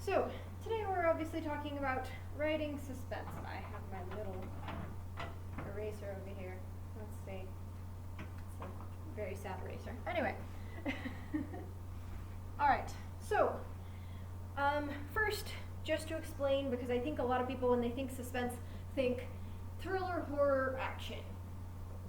So, today we're obviously talking about writing suspense. I have my little eraser over here. Let's see. It's a very sad eraser. Anyway. Alright, so, first, just to explain, because I think a lot of people, when they think suspense, think thriller, horror, action.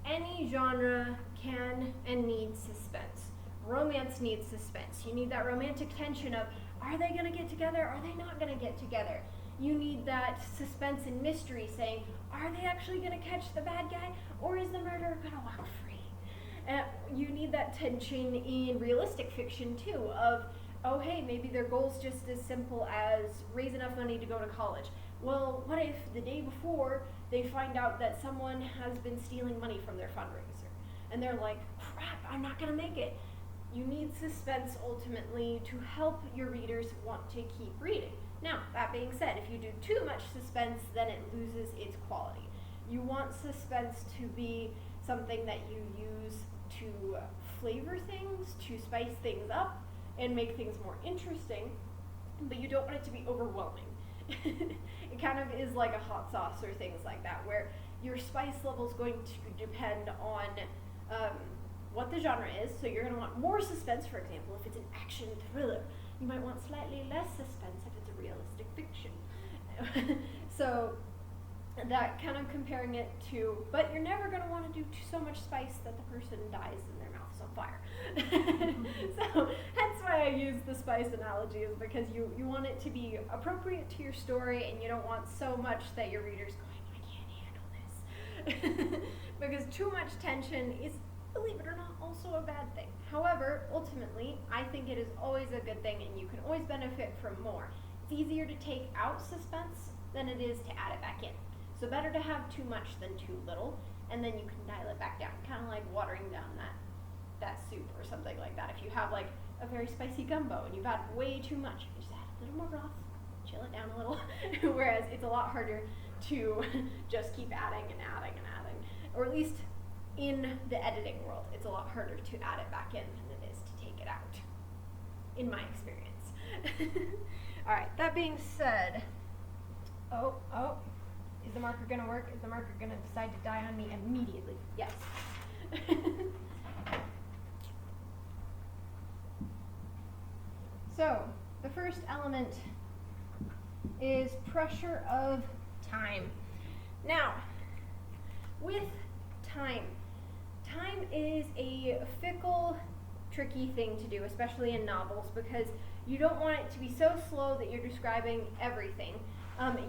Any genre can and needs suspense. Romance needs suspense. You need that romantic tension of, are they going to get together? Are they not going to get together? You need that suspense and mystery saying, are they actually going to catch the bad guy? Or is the murderer going to walk free? You need that tension in realistic fiction too of, oh hey, maybe their goal's just as simple as raise enough money to go to college. Well, what if the day before they find out that someone has been stealing money from their fundraiser? And they're like, crap, I'm not going to make it. You need suspense ultimately to help your readers want to keep reading. Now, that being said, if you do too much suspense, then it loses its quality. You want suspense to be something that you use to flavor things, to spice things up, and make things more interesting, but you don't want it to be overwhelming. It kind of is like a hot sauce or things like that, where your spice level is going to depend on what the genre is. So you're going to want more suspense, for example, if it's an action thriller. You might want slightly less suspense if it's a realistic fiction. So that kind of comparing it to, but you're never going to want to do so much spice that the person dies and their mouth's on fire. So hence why I use the spice analogy, is because you want it to be appropriate to your story, and you don't want so much that your reader's going, I can't handle this. Because too much tension is, believe it or not, also a bad thing. However, ultimately, I think it is always a good thing, and you can always benefit from more. It's easier to take out suspense than it is to add it back in. So better to have too much than too little, and then you can dial it back down, kind of like watering down that soup or something like that. If you have like a very spicy gumbo and you've had way too much, you just add a little more broth, chill it down a little. Whereas it's a lot harder to just keep adding and adding and adding, or at least in the editing world, it's a lot harder to add it back in than it is to take it out, in my experience. All right, that being said, oh, is the marker going to work? Is the marker going to decide to die on me immediately? Yes. So, the first element is pressure of time. Now, with time is a fickle, tricky thing to do, especially in novels, because you don't want it to be so slow that you're describing everything.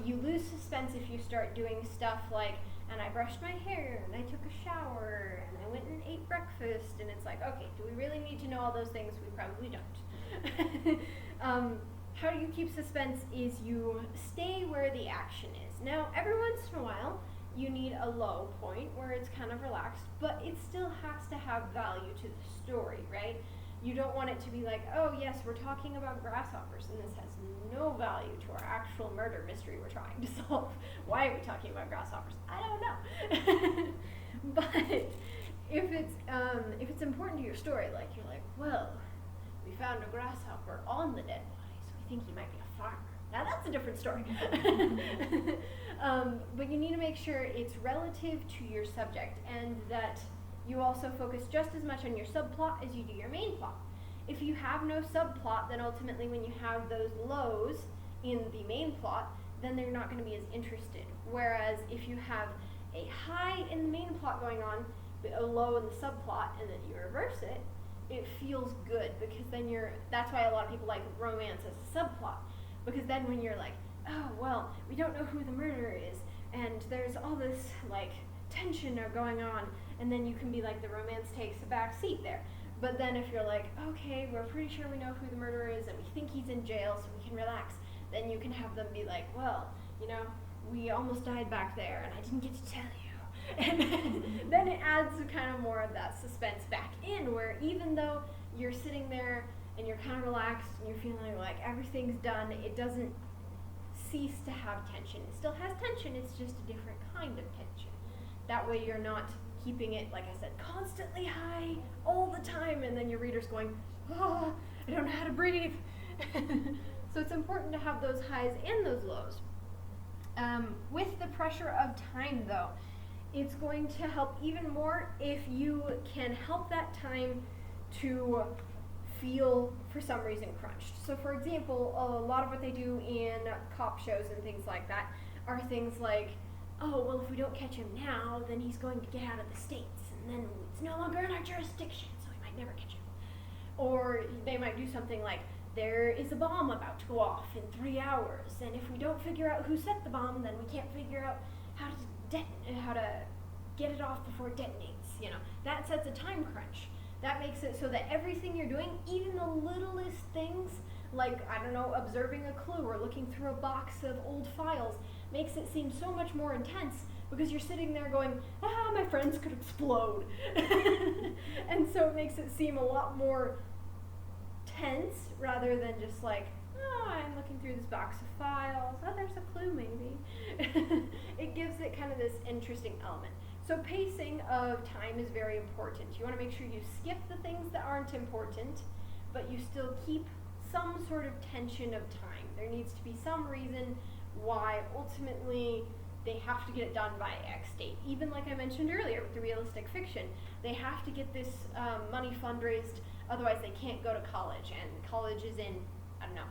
You lose suspense if you start doing stuff like, and I brushed my hair, and I took a shower, and I went and ate breakfast, and it's like, okay, do we really need to know all those things? We probably don't. How do you keep suspense is you stay where the action is. Now, every once in a while, you need a low point where it's kind of relaxed, but it still has to have value to the story, right? You don't want it to be like, oh yes, we're talking about grasshoppers, and this has no value to our actual murder mystery we're trying to solve. Why are we talking about grasshoppers? I don't know. But if it's important to your story, like you're like, well, we found a grasshopper on the dead body, so we think he might be a farmer. Now that's a different story. But you need to make sure it's relative to your subject, and that you also focus just as much on your subplot as you do your main plot. If you have no subplot, then ultimately when you have those lows in the main plot, then they're not going to be as interested. Whereas if you have a high in the main plot going on, but a low in the subplot, and then you reverse it, it feels good, because then that's why a lot of people like romance as a subplot. Because then when you're like, oh, well, we don't know who the murderer is, and there's all this, like, tension going on, and then you can be like, the romance takes a back seat there. But then if you're like, okay, we're pretty sure we know who the murderer is, and we think he's in jail, so we can relax, then you can have them be like, well, we almost died back there, and I didn't get to tell you. And then it adds kind of more of that suspense back in, where even though you're sitting there and you're kind of relaxed and you're feeling like everything's done, it doesn't cease to have tension. It still has tension, it's just a different kind of tension. That way you're not keeping it, like I said, constantly high all the time, and then your reader's going, oh, I don't know how to breathe. So it's important to have those highs and those lows. With the pressure of time, though, it's going to help even more if you can help that time to feel, for some reason, crunched. So, for example, a lot of what they do in cop shows and things like that are things like, oh, well, if we don't catch him now, then he's going to get out of the States, and then it's no longer in our jurisdiction, so we might never catch him. Or they might do something like, there is a bomb about to go off in 3 hours, and if we don't figure out who set the bomb, then we can't figure out how to get it off before it detonates. You know, that sets a time crunch. That makes it so that everything you're doing, even the littlest things, like, I don't know, observing a clue or looking through a box of old files, makes it seem so much more intense because you're sitting there going, my friends could explode. And so it makes it seem a lot more tense rather than just like, oh, I'm looking through this box of files, oh, there's a clue maybe. It gives it kind of this interesting element. So pacing of time is very important. You want to make sure you skip the things that aren't important, but you still keep some sort of tension of time. There needs to be some reason why ultimately they have to get it done by X date. Even like I mentioned earlier with the realistic fiction, they have to get this money fundraised, otherwise they can't go to college, and college is in,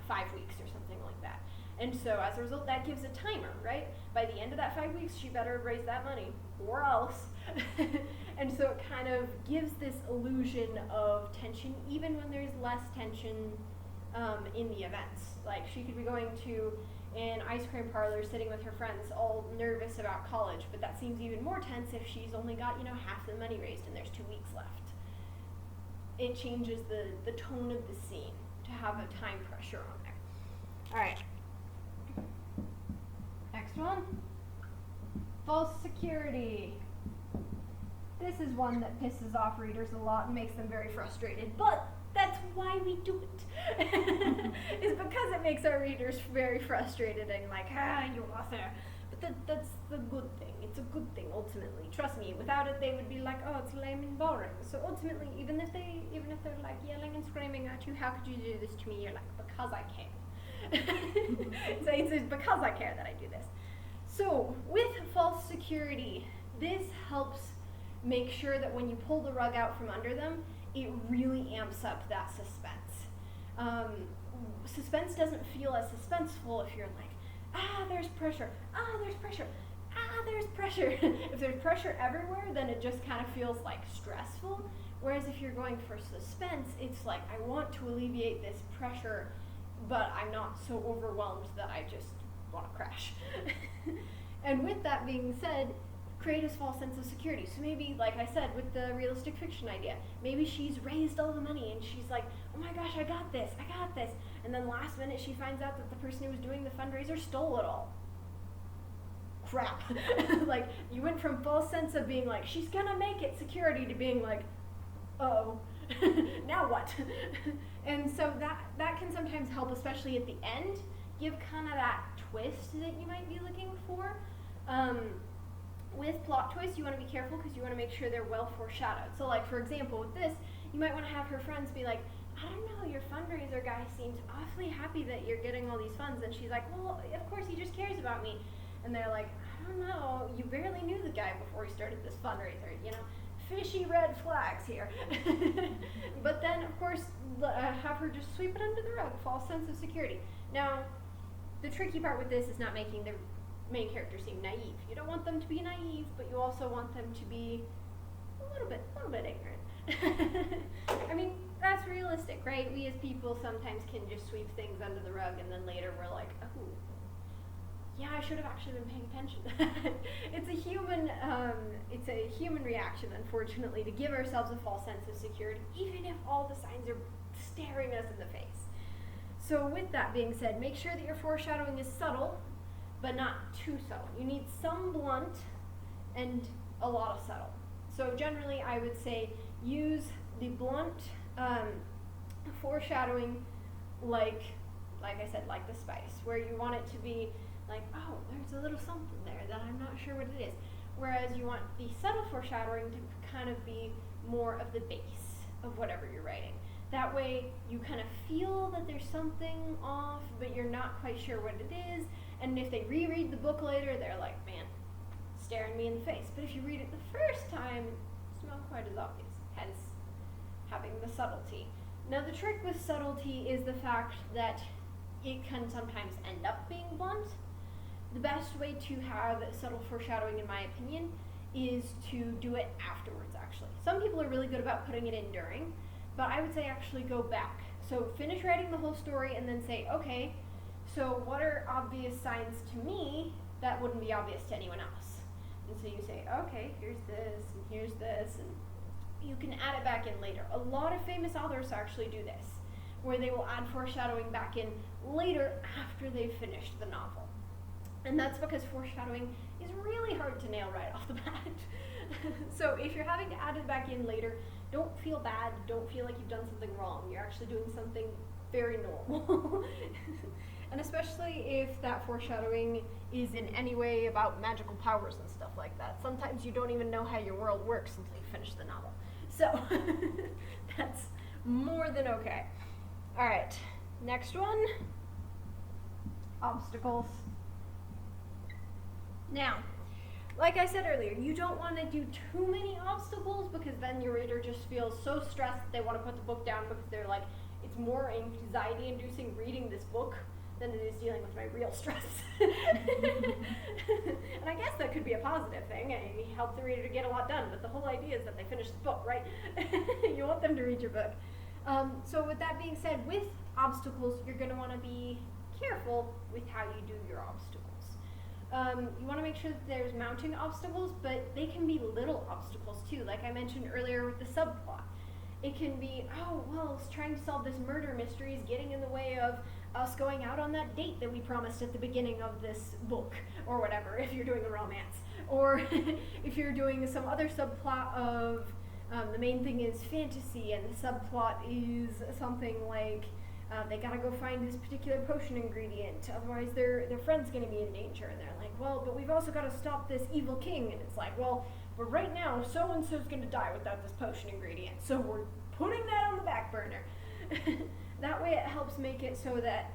5 weeks or something like that. And so as a result, that gives a timer, right? By the end of that 5 weeks, she better raise that money, or else. And so it kind of gives this illusion of tension, even when there's less tension in the events. Like, she could be going to an ice cream parlor sitting with her friends all nervous about college, but that seems even more tense if she's only got, half the money raised and there's 2 weeks left. It changes the tone of the scene to have a time pressure on there. All right. Next one. False security. This is one that pisses off readers a lot and makes them very frustrated, but that's why we do it. Is because it makes our readers very frustrated and like, you author. But that's the good thing. It's a good thing ultimately. Trust me, without it they would be like, oh, it's lame and boring. So ultimately, even if they're like yelling and screaming at you, how could you do this to me? You're like, because I care. So it's because I care that I do this. So with false security, this helps make sure that when you pull the rug out from under them, it really amps up that suspense. Suspense doesn't feel as suspenseful if you're like, there's pressure, there's pressure, there's pressure. If there's pressure everywhere, then it just kind of feels like stressful. Whereas if you're going for suspense, it's like, I want to alleviate this pressure, but I'm not so overwhelmed that I just want to crash. And with that being said, create a false sense of security. So maybe, like I said, with the realistic fiction idea, maybe she's raised all the money and she's like, oh my gosh, I got this. And then last minute she finds out that the person who was doing the fundraiser stole it all. Crap. Like, you went from false sense of being like, she's gonna make it security, to being like, uh-oh, now what? And so that can sometimes help, especially at the end, give kind of that twist that you might be looking for. With plot twists, you want to be careful because you want to make sure they're well foreshadowed. So, like, for example, with this, you might want to have her friends be like, I don't know, your fundraiser guy seems awfully happy that you're getting all these funds. And she's like, well, of course, he just cares about me. And they're like, I don't know, you barely knew the guy before he started this fundraiser, fishy red flags here. But then, of course, have her just sweep it under the rug, false sense of security. Now, the tricky part with this is not making the main character seem naive. You don't want them to be naive, but you also want them to be a little bit ignorant. I mean, that's realistic, right? We as people sometimes can just sweep things under the rug, and then later we're like, oh, yeah, I should have actually been paying attention. It's a human reaction, unfortunately, to give ourselves a false sense of security, even if all the signs are staring us in the face. So with that being said, make sure that your foreshadowing is subtle, but not too subtle. You need some blunt and a lot of subtle. So generally, I would say use the blunt foreshadowing like I said, like the spice, where you want it to be like, oh, there's a little something there that I'm not sure what it is. Whereas you want the subtle foreshadowing to kind of be more of the base of whatever you're writing. That way you kind of feel that there's something off, but you're not quite sure what it is. And if they reread the book later, they're like, man, staring me in the face. But if you read it the first time, it's not quite as obvious, hence having the subtlety. Now the trick with subtlety is the fact that it can sometimes end up being blunt. The best way to have subtle foreshadowing, in my opinion, is to do it afterwards, actually. Some people are really good about putting it in during, but I would say actually go back. So finish writing the whole story and then say, okay, so what are obvious signs to me that wouldn't be obvious to anyone else? And so you say, okay, here's this, and you can add it back in later. A lot of famous authors actually do this, where they will add foreshadowing back in later after they've finished the novel. And that's because foreshadowing is really hard to nail right off the bat. So if you're having to add it back in later, don't feel bad, don't feel like you've done something wrong. You're actually doing something very normal. And especially if that foreshadowing is in any way about magical powers and stuff like that. Sometimes you don't even know how your world works until you finish the novel. So that's more than okay. All right, next one, obstacles. Now, like I said earlier, you don't want to do too many obstacles because then your reader just feels so stressed that they want to put the book down because they're like, it's more anxiety-inducing reading this book than it is dealing with my real stress. And I guess that could be a positive thing. It helps the reader to get a lot done, but the whole idea is that they finish the book, right? You want them to read your book. So with that being said, with obstacles, you're going to want to be careful with how you do your obstacles. You want to make sure that there's mounting obstacles, but they can be little obstacles too. Like I mentioned earlier with the subplot. It can be, oh, well, trying to solve this murder mystery is getting in the way of us going out on that date that we promised at the beginning of this book, or whatever, if you're doing a romance. Or if you're doing some other subplot of the main thing is fantasy and the subplot is something like they gotta go find this particular potion ingredient, otherwise their friend's gonna be in danger, and they're like, well, but we've also gotta stop this evil king, and it's like, well, but right now so-and-so's gonna die without this potion ingredient, so we're putting that on the back burner. That way it helps make it so that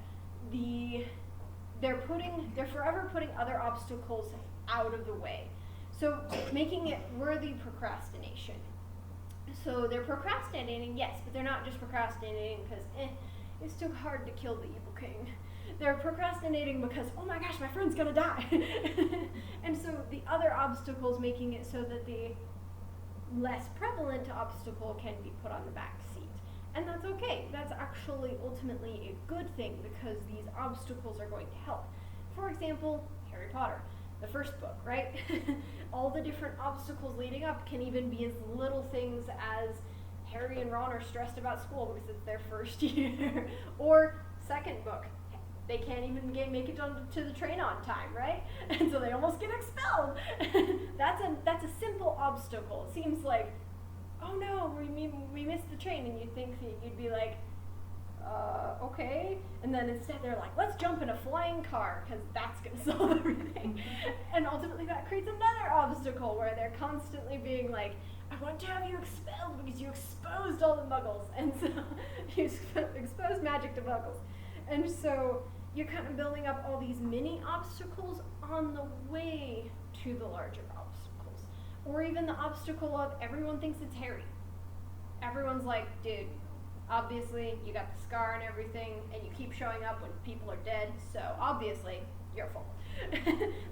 they're forever putting other obstacles out of the way. So making it worthy procrastination. So they're procrastinating, yes, but they're not just procrastinating because it's too hard to kill the evil king. They're procrastinating because, oh my gosh, my friend's gonna die. And so the other obstacles, making it so that the less prevalent obstacle can be put on the back seat. And that's okay. That's actually ultimately a good thing because these obstacles are going to help. For example, Harry Potter, the first book, right? All the different obstacles leading up can even be as little things as Harry and Ron are stressed about school because it's their first year. Or second book, they can't even make it to the train on time, right? And so they almost get expelled. That's a simple obstacle. It seems like, oh no, we missed the train, and you'd think that you'd be like, okay, and then instead they're like, let's jump in a flying car because that's going to solve everything. And ultimately that creates another obstacle where they're constantly being like, I want to have you expelled because you exposed all the muggles, and so you expose magic to muggles. And so you're kind of building up all these mini obstacles on the way to the larger obstacles. Or even the obstacle of everyone thinks it's Harry. Everyone's like, dude, obviously you got the scar and everything, and you keep showing up when people are dead, so obviously you're full.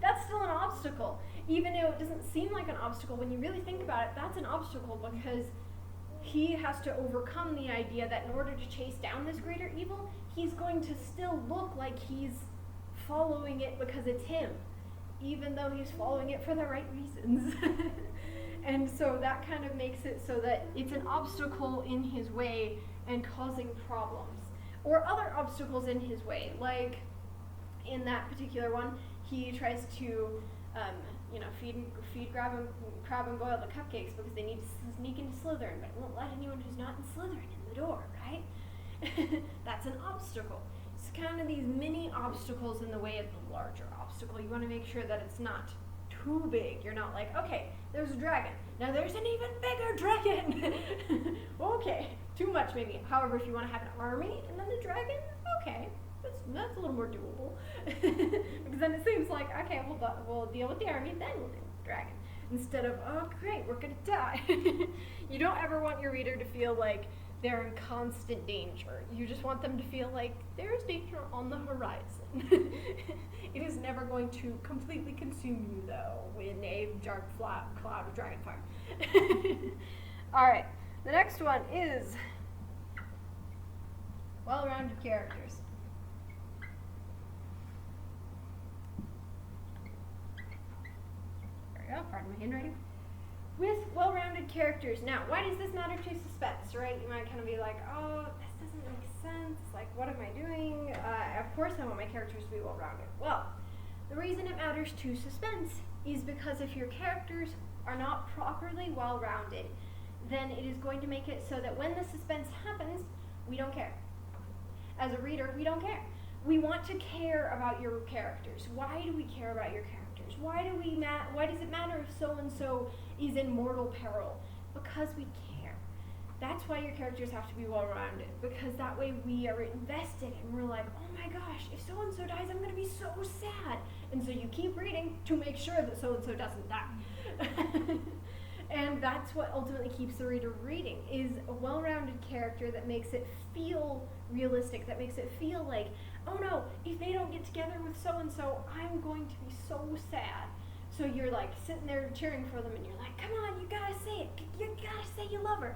That's still an obstacle. Even though it doesn't seem like an obstacle, when you really think about it, that's an obstacle because he has to overcome the idea that in order to chase down this greater evil, he's going to still look like he's following it because it's him, even though he's following it for the right reasons. And so that kind of makes it so that it's an obstacle in his way and causing problems. Or other obstacles in his way, like in that particular one, he tries to feed Crab and Goyle the cupcakes because they need to sneak into Slytherin, but it won't let anyone who's not in Slytherin in the door, right? That's an obstacle. It's kind of these mini obstacles in the way of the larger obstacle. You want to make sure that it's not too big. You're not like, okay, there's a dragon. Now there's an even bigger dragon. Okay, too much maybe. However, if you want to have an army and then a dragon, okay, that's a little more doable. Because then it seems like, okay, we'll deal with the army, then we'll deal with the dragon. Instead of, oh great, we're gonna die. You don't ever want your reader to feel like they're in constant danger. You just want them to feel like there is danger on the horizon. It is never going to completely consume you, though, in a dark cloud of dragon fire. Alright, the next one is well-rounded characters. There we go, pardon my handwriting. With well-rounded characters. Now, why does this matter to suspense, right? You might kind of be like, oh, this doesn't make sense. Like, what am I doing? Of course I want my characters to be well-rounded. Well, the reason it matters to suspense is because if your characters are not properly well-rounded, then it is going to make it so that when the suspense happens, we don't care. As a reader, we don't care. We want to care about your characters. Why do we care about your characters? Why does it matter if so-and-so is in mortal peril? Because we care. That's why your characters have to be well-rounded, because that way we are invested and we're like, oh my gosh, if so-and-so dies, I'm going to be so sad. And so you keep reading to make sure that so-and-so doesn't die. And that's what ultimately keeps the reader reading, is a well-rounded character that makes it feel realistic, that makes it feel like, oh no, if they don't get together with so-and-so, I'm going to be so sad. So you're like sitting there cheering for them and you're like, come on, you gotta say it, you gotta say you love her.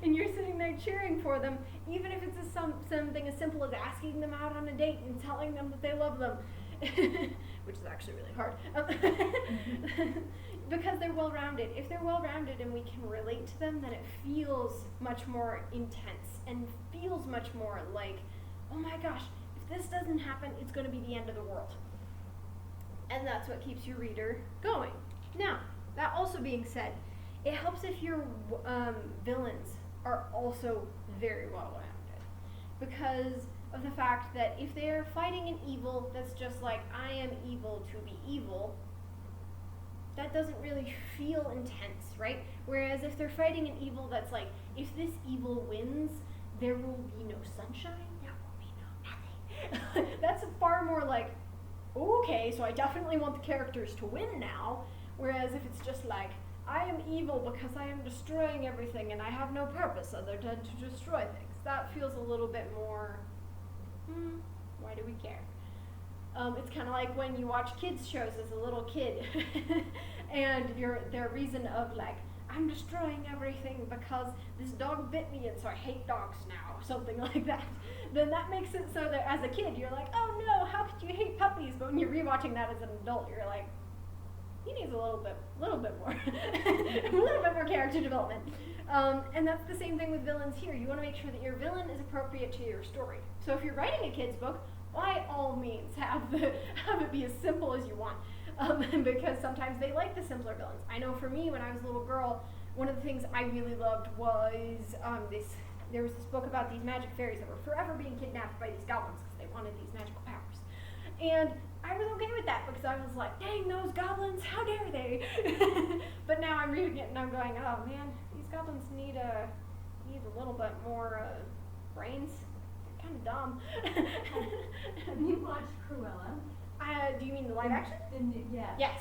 And you're sitting there cheering for them, even if it's something as simple as asking them out on a date and telling them that they love them, which is actually really hard. Because they're well-rounded. If they're well-rounded and we can relate to them, then it feels much more intense and feels much more like, oh my gosh, if this doesn't happen, it's going to be the end of the world. And that's what keeps your reader going. Now, that also being said, it helps if your villains are also very well-rounded, because of the fact that if they're fighting an evil that's just like, I am evil to be evil, that doesn't really feel intense, right? Whereas if they're fighting an evil that's like, if this evil wins, there will be no sunshine, there will be no nothing. That's far more like, okay, so I definitely want the characters to win now. Whereas if it's just like, I am evil because I am destroying everything and I have no purpose other than to destroy things, that feels a little bit more, why do we care? It's kind of like when you watch kids shows as a little kid and their reason of like, I'm destroying everything because this dog bit me and so I hate dogs now, something like that. Then that makes it so that as a kid you're like, oh no, how could you hate puppies? But when you're rewatching that as an adult, you're like, he needs a little bit more, a little bit more character development. And that's the same thing with villains here. You want to make sure that your villain is appropriate to your story. So if you're writing a kid's book, by all means, have it be as simple as you want, because sometimes they like the simpler villains. I know for me, when I was a little girl, one of the things I really loved was there was this book about these magic fairies that were forever being kidnapped by these goblins because they wanted these magical powers. And I was okay with that because I was like, dang, those goblins, how dare they? But now I'm reading it and I'm going, oh man, these goblins need a little bit more brains. Kind of dumb. Have you watched Cruella? Do you mean the live action? Yeah. Yes.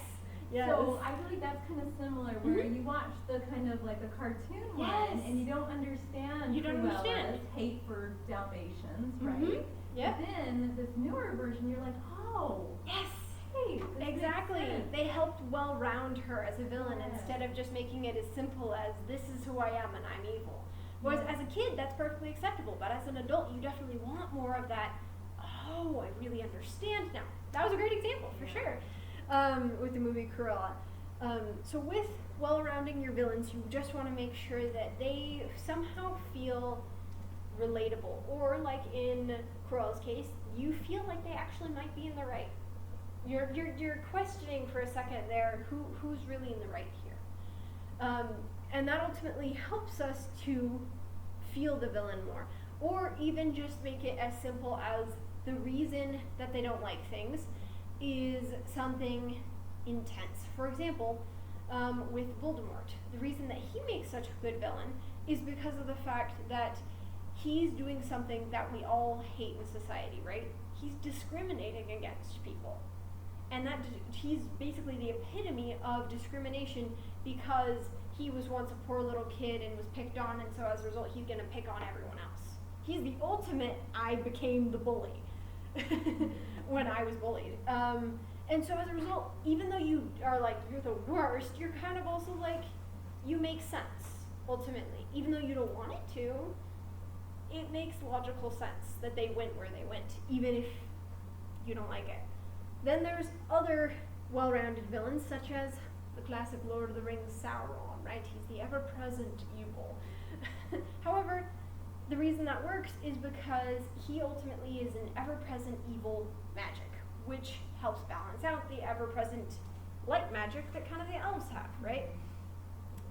Yes. So I feel like that's kind of similar, where you watch the kind of like the cartoon one, and you don't understand Cruella's hate for Dalmatians, right? Yeah. But then this newer version, you're like, oh. Yes. Hey, Exactly. They helped well-round her as a villain instead of just making it as simple as, this is who I am and I'm evil. Whereas as a kid, that's perfectly acceptable, but as an adult, you definitely want more of that, oh, I really understand now. That was a great example, for sure, with the movie Cruella. So with well-rounding your villains, you just want to make sure that they somehow feel relatable, or like in Cruella's case, you feel like they actually might be in the right. You're questioning for a second there, who's really in the right here. And that ultimately helps us to feel the villain more, or even just make it as simple as the reason that they don't like things is something intense. For example, with Voldemort, the reason that he makes such a good villain is because of the fact that he's doing something that we all hate in society, right? He's discriminating against people. And he's basically the epitome of discrimination because he was once a poor little kid and was picked on, and so as a result he's going to pick on everyone else. He's the ultimate I became the bully when I was bullied. And so as a result, even though you are like, you're the worst, you're kind of also like, you make sense, ultimately. Even though you don't want it to, it makes logical sense that they went where they went, even if you don't like it. Then there's other well-rounded villains, such as the classic Lord of the Rings Sauron, right? He's the ever-present evil. However, the reason that works is because he ultimately is an ever-present evil magic, which helps balance out the ever-present light magic that kind of the elves have, right?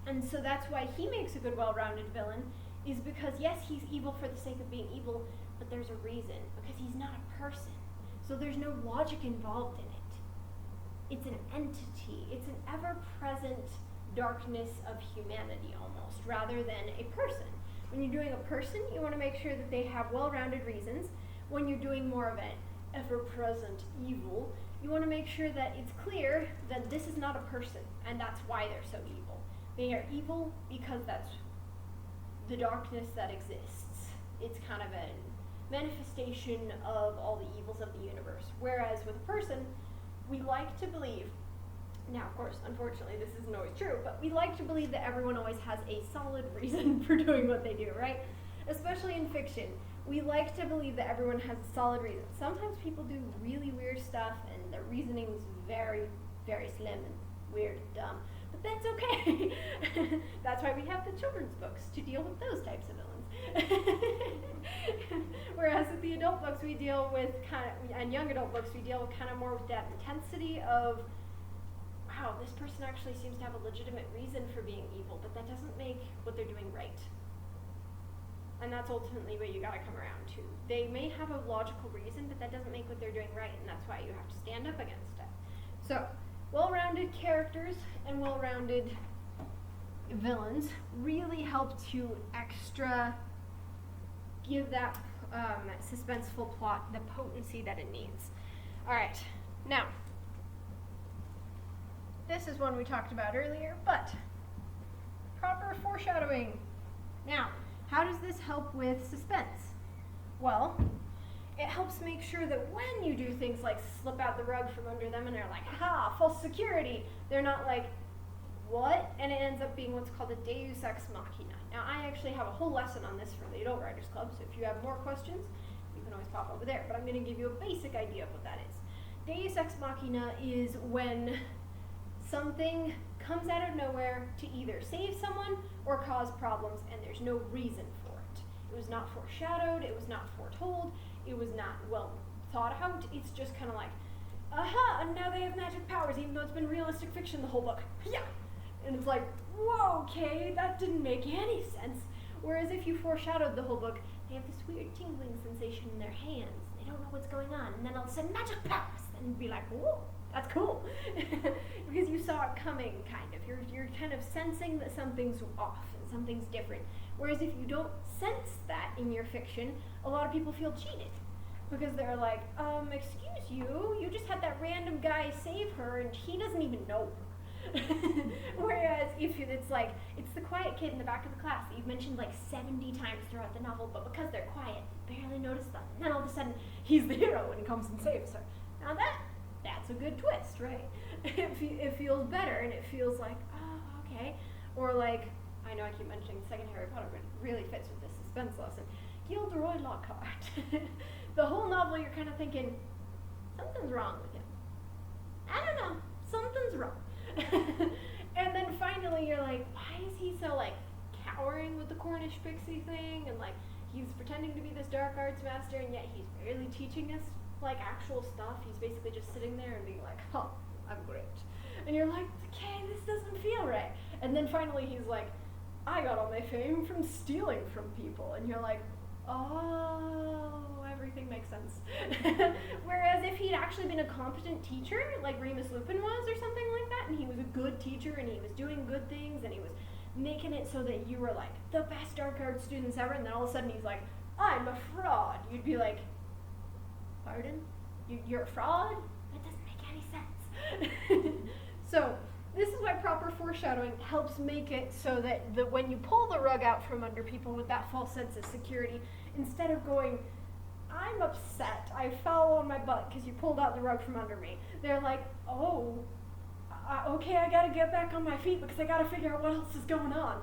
And so that's why he makes a good well-rounded villain, is because yes, he's evil for the sake of being evil, but there's a reason, because he's not a person. So there's no logic involved in it. It's an entity. It's an ever-present darkness of humanity almost, rather than a person. When you're doing a person, you want to make sure that they have well-rounded reasons. When you're doing more of an ever-present evil, you want to make sure that it's clear that this is not a person, and that's why they're so evil. They are evil because that's the darkness that exists. It's kind of a manifestation of all the evils of the universe. Whereas with a person, we like to believe, now of course, unfortunately this isn't always true, but we like to believe that everyone always has a solid reason for doing what they do, right? Especially in fiction. We like to believe that everyone has a solid reason. Sometimes people do really weird stuff and their reasoning's very, very slim and weird and dumb. But that's okay. That's why we have the children's books, to deal with those types of villains. Whereas with the adult books we deal with and young adult books we deal with kind of more with that intensity of, wow, this person actually seems to have a legitimate reason for being evil, but that doesn't make what they're doing right. And that's ultimately what you gotta come around to. They may have a logical reason, but that doesn't make what they're doing right, and that's why you have to stand up against it. So, well-rounded characters and well-rounded villains really help to extra give that suspenseful plot the potency that it needs. Alright, now, this is one we talked about earlier, but proper foreshadowing. Now, how does this help with suspense? Well, it helps make sure that when you do things like slip out the rug from under them and they're like, ha, false security, they're not like, what? And it ends up being what's called a deus ex machina. Now, I actually have a whole lesson on this for the Adult Writers Club, so if you have more questions, you can always pop over there. But I'm going to give you a basic idea of what that is. Deus ex machina is when something comes out of nowhere to either save someone or cause problems, and there's no reason for it. It was not foreshadowed, it was not foretold, it was not well thought out. It's just kind of like, aha, and now they have magic powers, even though it's been realistic fiction the whole book. Yeah. And it's like, whoa, okay, that didn't make any sense. Whereas if you foreshadowed the whole book, they have this weird tingling sensation in their hands. They don't know what's going on, and then all of a sudden, magic powers! And you'd be like, whoa, that's cool. Because you saw it coming, kind of. You're kind of sensing that something's off and something's different. Whereas if you don't sense that in your fiction, a lot of people feel cheated. Because they're like, excuse you, you just had that random guy save her and he doesn't even know her. Whereas if it's like, it's the quiet kid in the back of the class that you've mentioned like 70 times throughout the novel, but because they're quiet, you barely notice them. And then all of a sudden, he's the hero and he comes and saves her. Now that's a good twist, right? It feels better and it feels like, oh, okay. Or like, I know I keep mentioning the second Harry Potter, but it really fits with this suspense lesson. Gilderoy Lockhart. The whole novel you're kind of thinking, something's wrong with him. I don't know, something's wrong. And then finally you're like, why is he so like cowering with the Cornish pixie thing? And like, he's pretending to be this dark arts master and yet he's barely teaching us like actual stuff. He's basically just sitting there and being like, huh, I'm great. And you're like, okay, this doesn't feel right. And then finally he's like, I got all my fame from stealing from people. And you're like, oh, everything makes sense. Whereas if he'd actually been a competent teacher, like Remus Lupin was or something like that, and he was a good teacher and he was doing good things and he was making it so that you were like the best dark arts students ever, and then all of a sudden he's like, I'm a fraud. You'd be like, pardon? You're a fraud? That doesn't make any sense. So this is why proper foreshadowing helps make it so that when you pull the rug out from under people with that false sense of security, instead of going, I'm upset, I fell on my butt because you pulled out the rug from under me, they're like, oh, okay, I gotta get back on my feet because I gotta figure out what else is going on.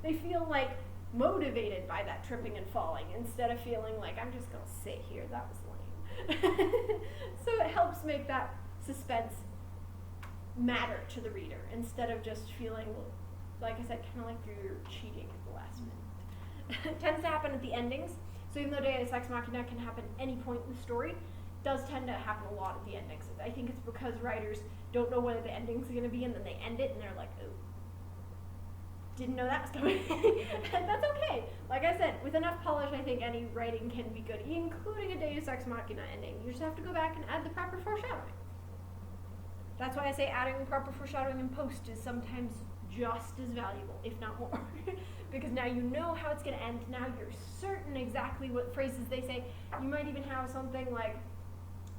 They feel like motivated by that tripping and falling instead of feeling like, I'm just gonna sit here, that was lame. So it helps make that suspense matter to the reader instead of just feeling, like I said, kind of like you're cheating at the last minute. It tends to happen at the endings. So even though Deus Ex Machina can happen at any point in the story, it does tend to happen a lot at the endings. I think it's because writers don't know where the ending's going to be, and then they end it and they're like, oh, didn't know that was coming. And that's okay. Like I said, with enough polish, I think any writing can be good, including a Deus Ex Machina ending. You just have to go back and add the proper foreshadowing. That's why I say adding proper foreshadowing in post is sometimes just as valuable, if not more. Because now you know how it's going to end. Now you're certain exactly what phrases they say. You might even have something like,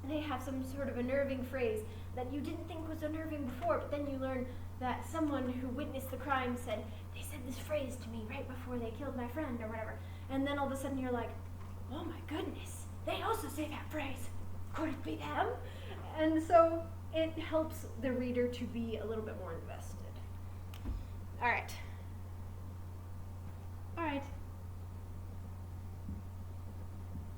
they have some sort of unnerving phrase that you didn't think was unnerving before, but then you learn that someone who witnessed the crime said, they said this phrase to me right before they killed my friend or whatever. And then all of a sudden you're like, oh my goodness, they also say that phrase. Could it be them? And so it helps the reader to be a little bit more invested. All right.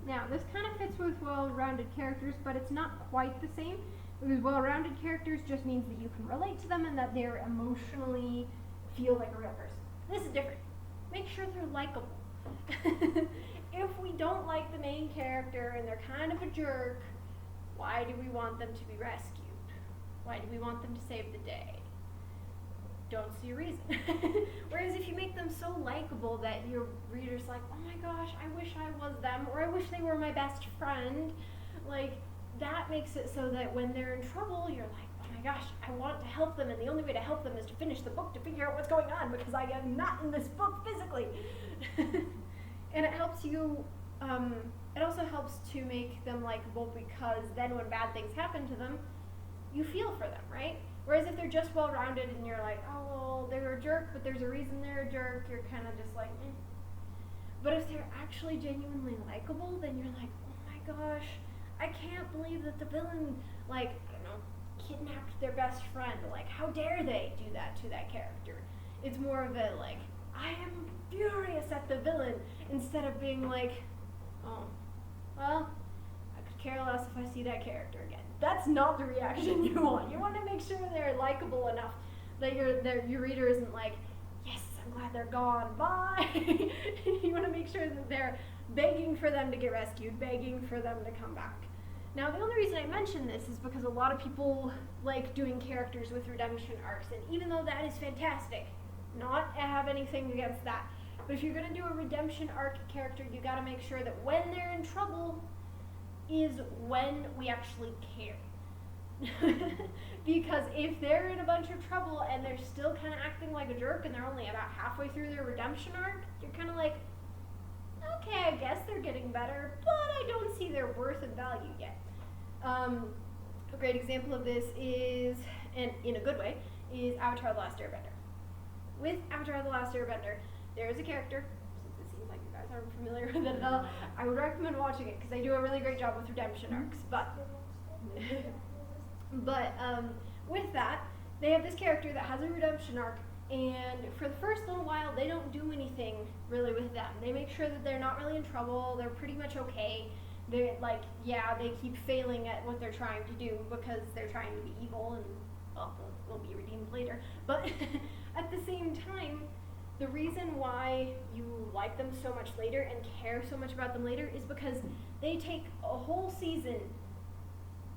Now, this kind of fits with well-rounded characters, but it's not quite the same. Because well-rounded characters just means that you can relate to them and that they're emotionally feel like a real person. This is different. Make sure they're likable. If we don't like the main character and they're kind of a jerk, why do we want them to be rescued? Why do we want them to save the day? Don't see a reason. Whereas if you make them so likable that your reader's like, oh my gosh, I wish I was them, or I wish they were my best friend, like, that makes it so that when they're in trouble, you're like, oh my gosh, I want to help them, and the only way to help them is to finish the book to figure out what's going on, because I am not in this book physically. And it helps you, it also helps to make them likable, because then when bad things happen to them, you feel for them, right? Whereas if they're just well-rounded and you're like, oh, well, they're a jerk, but there's a reason they're a jerk, you're kind of just like, eh. But if they're actually genuinely likable, then you're like, oh my gosh, I can't believe that the villain, like, I don't know, kidnapped their best friend. Like, how dare they do that to that character? It's more of a, like, I am furious at the villain, instead of being like, oh, well, I could care less if I see that character again. That's not the reaction you want. You want to make sure they're likable enough that your reader isn't like, yes, I'm glad they're gone, bye. You want to make sure that they're begging for them to get rescued, begging for them to come back. Now, the only reason I mention this is because a lot of people like doing characters with redemption arcs, and even though that is fantastic, not have anything against that, but if you're going to do a redemption arc character, you got to make sure that when they're in trouble is when we actually care. Because if they're in a bunch of trouble and they're still kind of acting like a jerk and they're only about halfway through their redemption arc, you're kind of like, okay, I guess they're getting better, but I don't see their worth and value yet. A great example of this is, and in a good way, is Avatar: The Last Airbender. With Avatar: The Last Airbender, there is a character, since it seems like you guys aren't familiar with it at all, I would recommend watching it because they do a really great job with redemption arcs, but with that, they have this character that has a redemption arc, and for the first little while, they don't do anything really with them. They make sure that they're not really in trouble, they're pretty much okay. They're like, yeah, they keep failing at what they're trying to do because they're trying to be evil, and well, they'll be redeemed later. But at the same time, the reason why you like them so much later and care so much about them later is because they take a whole season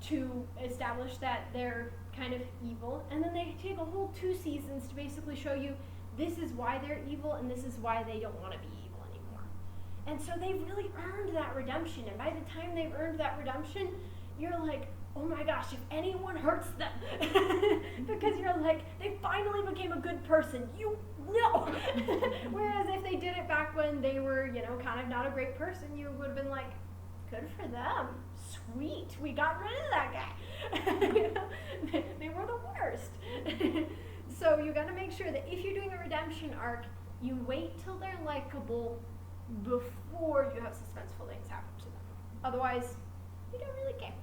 to establish that they're kind of evil, and then they take a whole 2 seasons to basically show you this is why they're evil and this is why they don't want to be evil anymore. And so they've really earned that redemption, and by the time they've earned that redemption, you're like, oh my gosh, if anyone hurts them, because you're like, they finally became a good person, you know. Whereas if they did it back when they were, kind of not a great person, you would have been like, good for them, sweet, we got rid of that guy. They were the worst. So you got to make sure that if you're doing a redemption arc, you wait till they're likable before you have suspenseful things happen to them. Otherwise, you don't really care.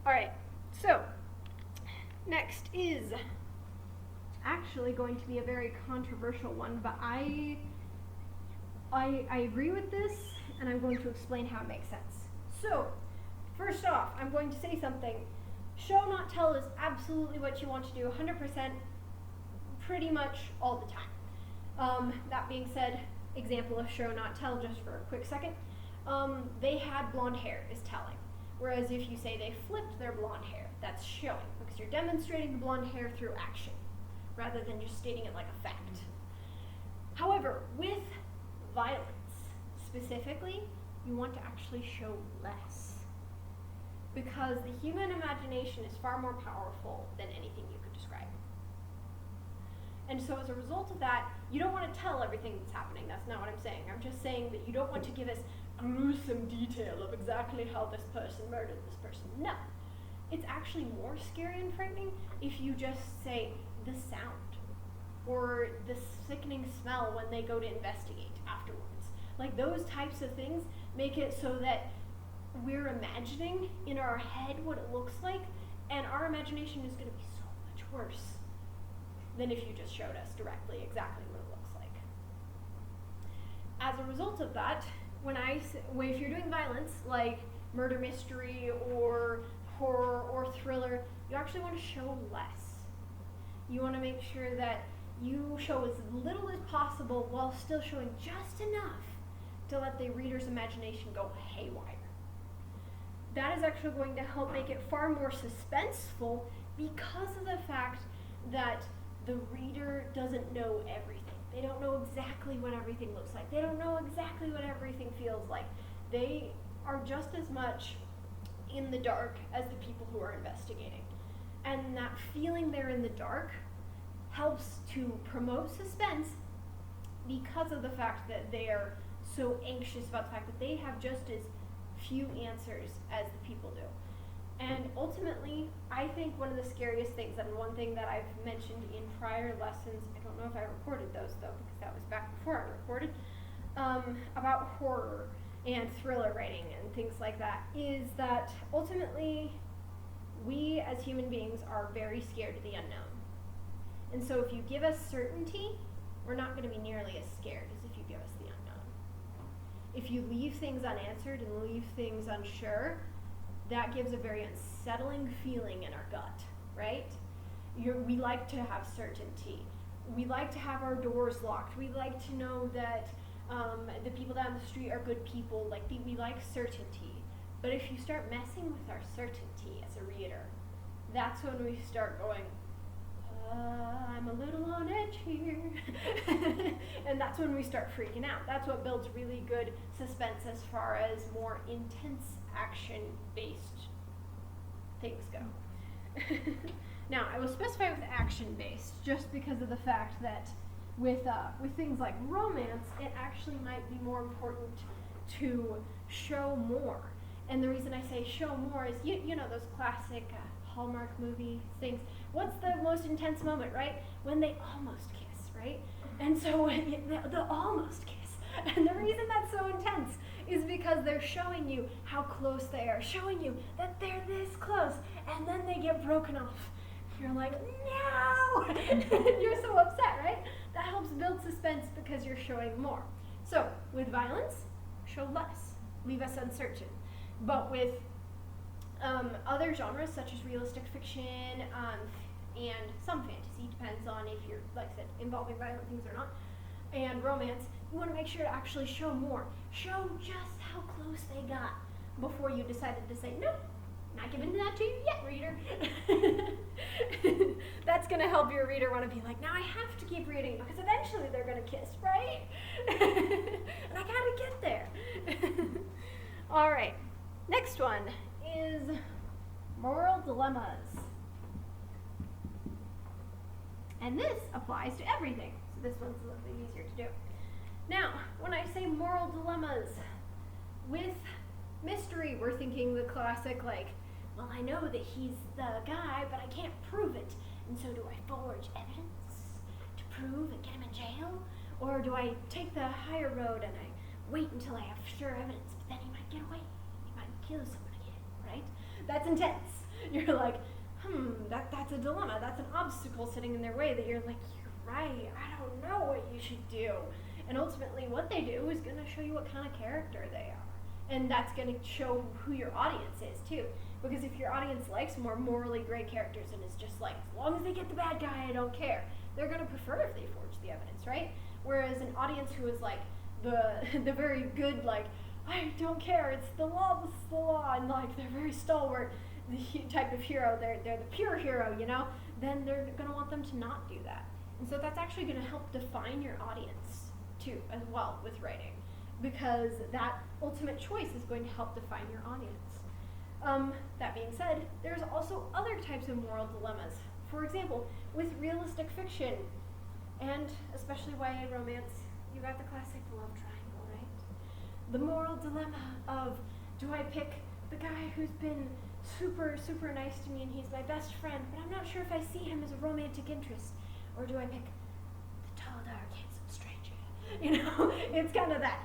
All right, so next is actually going to be a very controversial one, but I agree with this, and I'm going to explain how it makes sense. So, first off, I'm going to say something. Show, not tell is absolutely what you want to do 100%, pretty much all the time. That being said, example of show, not tell, just for a quick second. They had blonde hair is telling. Whereas if you say they flipped their blonde hair, that's showing, because you're demonstrating the blonde hair through action, rather than just stating it like a fact. However, with violence, specifically, you want to actually show less. Because the human imagination is far more powerful than anything you could describe. And so as a result of that, you don't want to tell everything that's happening. That's not what I'm saying. I'm just saying that you don't want to give us gruesome detail of exactly how this person murdered this person. No. It's actually more scary and frightening if you just say the sound or the sickening smell when they go to investigate afterwards. Like those types of things make it so that we're imagining in our head what it looks like, and our imagination is going to be so much worse than if you just showed us directly exactly what it looks like. As a result of that, if you're doing violence, like murder mystery or horror or thriller, you actually want to show less. You want to make sure that you show as little as possible while still showing just enough to let the reader's imagination go haywire. That is actually going to help make it far more suspenseful because of the fact that the reader doesn't know everything. They don't know exactly what everything looks like. They don't know exactly what everything feels like. They are just as much in the dark as the people who are investigating. And that feeling they're in the dark helps to promote suspense because of the fact that they are so anxious about the fact that they have just as few answers as the people do. And ultimately, I think one of the scariest things, and one thing that I've mentioned in prior lessons, I don't know if I recorded those though, because that was back before I recorded, about horror and thriller writing and things like that, is that ultimately we as human beings are very scared of the unknown. And so if you give us certainty, we're not going to be nearly as scared as if you give us the unknown. If you leave things unanswered and leave things unsure, that gives a very unsettling feeling in our gut, right? We like to have certainty. We like to have our doors locked. We like to know that the people down the street are good people. We like certainty. But if you start messing with our certainty as a reader, that's when we start going, I'm a little on edge here. And that's when we start freaking out. That's what builds really good suspense as far as more intense action-based things go. Now, I will specify with action-based just because of the fact that with things like romance, it actually might be more important to show more. And the reason I say show more is, you know those classic Hallmark movie things. What's the most intense moment, right? When they almost kiss, right? And so the almost kiss. And the reason that's so intense is because they're showing you how close they are, showing you that they're this close, and then they get broken off. You're like, no! You're so upset, right? That helps build suspense because you're showing more. So, with violence, show less. Leave us uncertain. But with other genres, such as realistic fiction and some fantasy, depends on if you're, like I said, involving violent things or not, and romance, you want to make sure to actually show more. Show just how close they got before you decided to say, nope, not giving that to you yet, reader. That's going to help your reader want to be like, now I have to keep reading because eventually they're going to kiss, right? And I got to get there. All right, next one is moral dilemmas. And this applies to everything. So this one's a little bit easier to do. Now, when I say moral dilemmas, with mystery, we're thinking the classic, like, well, I know that he's the guy, but I can't prove it. And so do I forge evidence to prove and get him in jail? Or do I take the higher road and I wait until I have sure evidence, but then he might get away. He might kill someone again, right? That's intense. You're like, that's a dilemma. That's an obstacle sitting in their way that you're like, you're right, I don't know what you should do. And ultimately what they do is going to show you what kind of character they are. And that's going to show who your audience is too. Because if your audience likes more morally gray characters and is just like, as long as they get the bad guy, I don't care, they're going to prefer if they forge the evidence, right? Whereas an audience who is like the very good, like, I don't care, it's the law, and like they're very stalwart, the type of hero, they're the pure hero, you know, then they're going to want them to not do that. And so that's actually going to help define your audience too, as well, with writing. Because that ultimate choice is going to help define your audience. That being said, there's also other types of moral dilemmas. For example, with realistic fiction, and especially YA romance, you got the classic love triangle, right? The moral dilemma of, do I pick the guy who's been super, super nice to me and he's my best friend, but I'm not sure if I see him as a romantic interest, or do I pick the tall, dark, handsome stranger? You know, it's kind of that,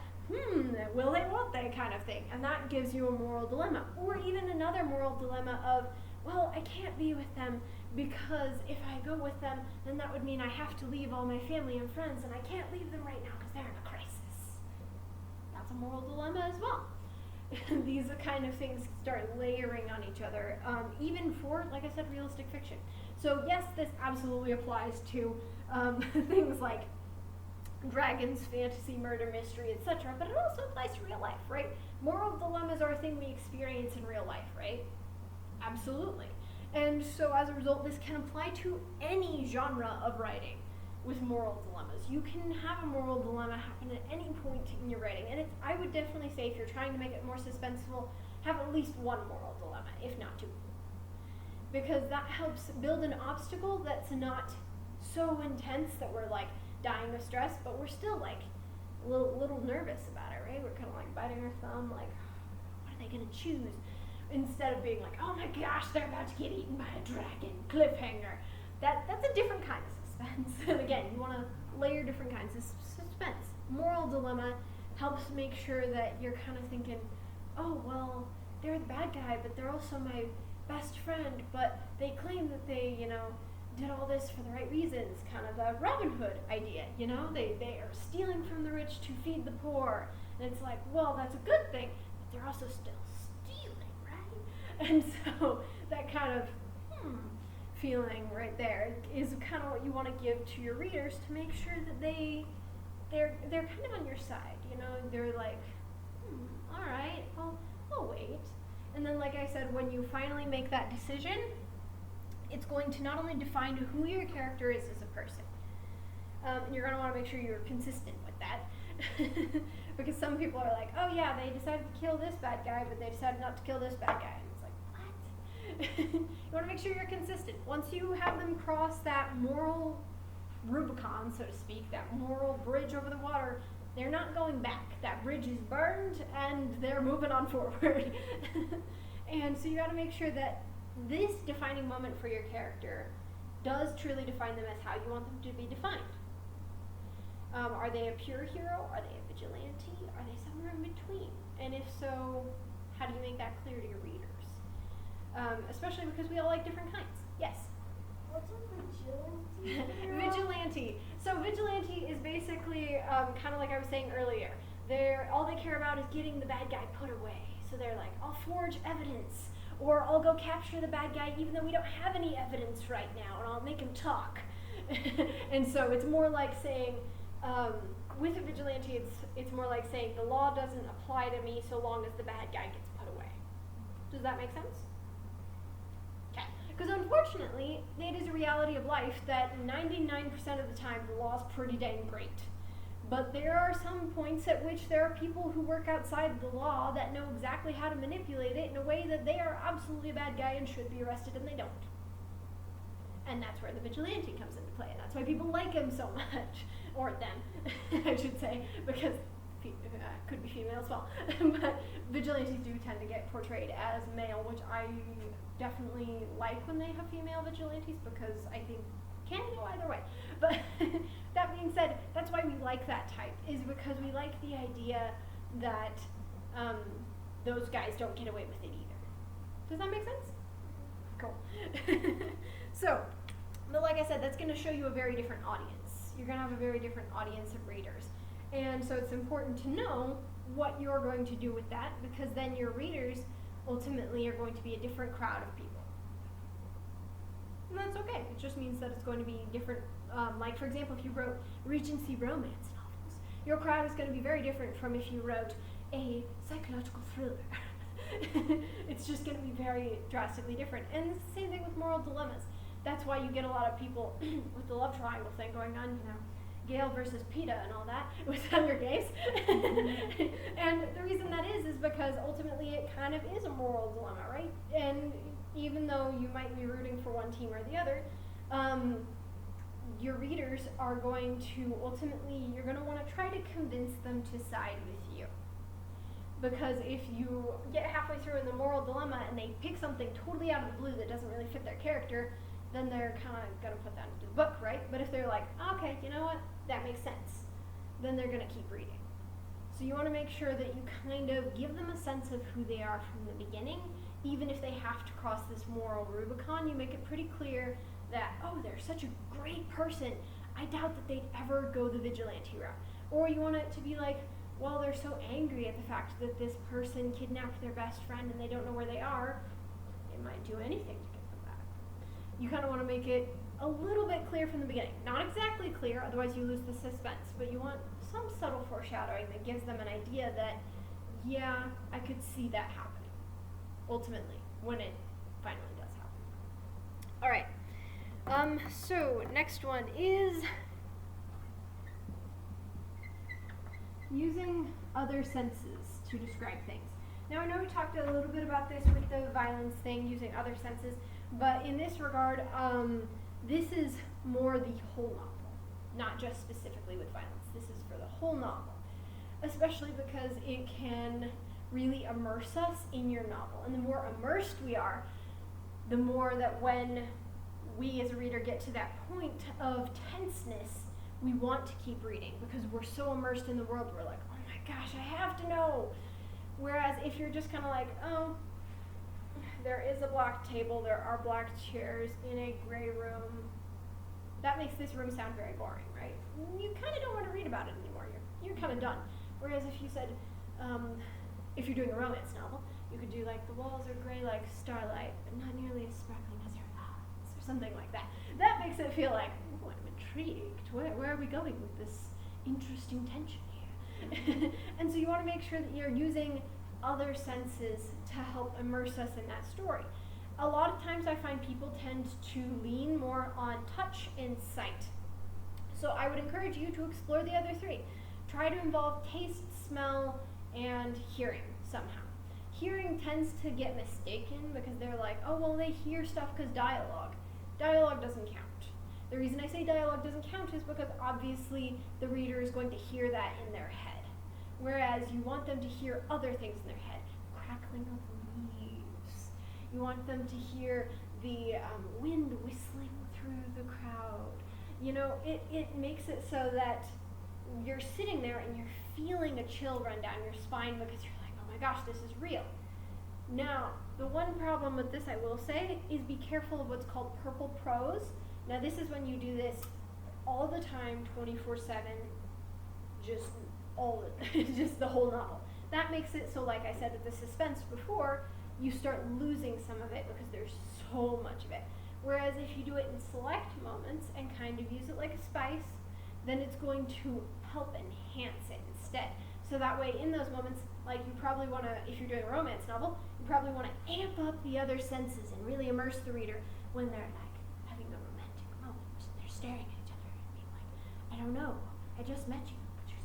will they, won't they kind of thing. And that gives you a moral dilemma. Or even another moral dilemma of, well, I can't be with them because if I go with them, then that would mean I have to leave all my family and friends, and I can't leave them right now because they're in a crisis. That's a moral dilemma as well. These are kind of things start layering on each other, even for, like I said, realistic fiction. So yes, this absolutely applies to things like dragons, fantasy, murder, mystery, etc., but it also applies to real life, right? Moral dilemmas are a thing we experience in real life, right? Absolutely. And so as a result, this can apply to any genre of writing with moral dilemmas. You can have a moral dilemma happen at any point in your writing, and I would definitely say if you're trying to make it more suspenseful, have at least one moral dilemma, if not two. Because that helps build an obstacle that's not so intense that we're like dying of stress, but we're still like a little nervous about it, right? We're kind of like biting our thumb, like, what are they gonna choose? Instead of being like, oh my gosh, they're about to get eaten by a dragon, cliffhanger. That's a different kind of suspense. And again, you want to layer different kinds of suspense. Moral dilemma helps make sure that you're kind of thinking, oh, well, they're the bad guy, but they're also my best friend, but they claim that they, you know, did all this for the right reasons, kind of the Robin Hood idea, you know? They are stealing from the rich to feed the poor. And it's like, well, that's a good thing, but they're also still stealing, right? And so that kind of feeling right there is kind of what you want to give to your readers to make sure that they're kind of on your side, you know? They're like, all right, well, I'll wait. And then, like I said, when you finally make that decision, it's going to not only define who your character is as a person, and you're going to want to make sure you're consistent with that. Because some people are like, oh yeah, they decided to kill this bad guy, but they decided not to kill this bad guy. And it's like, what? You want to make sure you're consistent. Once you have them cross that moral Rubicon, so to speak, that moral bridge over the water, they're not going back. That bridge is burned, and they're moving on forward. And so you got to make sure that this defining moment for your character does truly define them as how you want them to be defined. Are they a pure hero? Are they a vigilante? Are they somewhere in between? And if so, how do you make that clear to your readers? Especially because we all like different kinds. Yes? What's a vigilante? Vigilante. So vigilante is basically kind of like I was saying earlier. All they care about is getting the bad guy put away. So they're like, I'll forge evidence, or I'll go capture the bad guy even though we don't have any evidence right now, and I'll make him talk. And so it's more like saying, with a vigilante, it's more like saying the law doesn't apply to me so long as the bad guy gets put away. Does that make sense? Okay. Because unfortunately, it is a reality of life that 99% of the time the law's pretty dang great. But there are some points at which there are people who work outside the law that know exactly how to manipulate it in a way that they are absolutely a bad guy and should be arrested, and they don't. And that's where the vigilante comes into play, and that's why people like him so much. Or them, I should say, because could be female as well. But vigilantes do tend to get portrayed as male, which I definitely like when they have female vigilantes, because I think can go either way. But that being said, that's why we like that type, is because we like the idea that those guys don't get away with it either. Does that make sense? Cool. So, but like I said, that's going to show you a very different audience. You're going to have a very different audience of readers. And so it's important to know what you're going to do with that, because then your readers ultimately are going to be a different crowd of people. And that's okay. It just means that it's going to be different. Like, for example, if you wrote Regency romance novels, your crowd is going to be very different from if you wrote a psychological thriller. It's just going to be very drastically different. And it's the same thing with moral dilemmas. That's why you get a lot of people with the love triangle thing going on, you know, Gale versus Peeta and all that with Hunger Games. And the reason that is because ultimately it kind of is a moral dilemma, right? And even though you might be rooting for one team or the other, your readers are going to ultimately, you're going to want to try to convince them to side with you. Because if you get halfway through in the moral dilemma and they pick something totally out of the blue that doesn't really fit their character, then they're kind of going to put that into the book, right? But if they're like, okay, you know what, that makes sense, then they're going to keep reading. So you want to make sure that you kind of give them a sense of who they are from the beginning. Even if they have to cross this moral Rubicon, you make it pretty clear that, oh, they're such a great person, I doubt that they'd ever go the vigilante route. Or you want it to be like, well, they're so angry at the fact that this person kidnapped their best friend and they don't know where they are, they might do anything to get them back. You kind of want to make it a little bit clear from the beginning. Not exactly clear, otherwise you lose the suspense, but you want some subtle foreshadowing that gives them an idea that, yeah, I could see that happening, ultimately, when it finally does happen. All right. So next one is using other senses to describe things. Now I know we talked a little bit about this with the violence thing, using other senses, but in this regard, this is more the whole novel, not just specifically with violence. This is for the whole novel, especially because it can really immerse us in your novel. And the more immersed we are, the more that when we as a reader get to that point of tenseness, we want to keep reading because we're so immersed in the world, we're like, oh my gosh, I have to know. Whereas if you're just kind of like, oh, there is a black table, there are black chairs in a gray room, that makes this room sound very boring, right? You kind of don't want to read about it anymore. You're kind of done. Whereas if you said, if you're doing a romance novel, you could do like the walls are gray like starlight, but not nearly as sparkling as your eyes, or something like that. That makes it feel like, oh, I'm intrigued. Where are we going with this interesting tension here? And so you want to make sure that you're using other senses to help immerse us in that story. A lot of times I find people tend to lean more on touch and sight. So I would encourage you to explore the other three. Try to involve taste, smell, and hearing somehow. Hearing tends to get mistaken because they're like, oh, well, they hear stuff because dialogue. Dialogue doesn't count. The reason I say dialogue doesn't count is because obviously the reader is going to hear that in their head. Whereas you want them to hear other things in their head. Crackling of leaves. You want them to hear the wind whistling through the crowd. You know, it makes it so that you're sitting there and you're feeling a chill run down your spine because you're like, oh my gosh, this is real. Now, the one problem with this, I will say, is be careful of what's called purple prose. Now, this is when you do this all the time, 24/7, just the whole novel. That makes it so, like I said with the suspense before, you start losing some of it because there's so much of it. Whereas if you do it in select moments and kind of use it like a spice, then it's going to help enhance it instead. So that way, in those moments, like you probably want to, if you're doing a romance novel, you probably want to amp up the other senses and really immerse the reader when they're like having a romantic moment. They're staring at each other and being like, I don't know, I just met you, but you're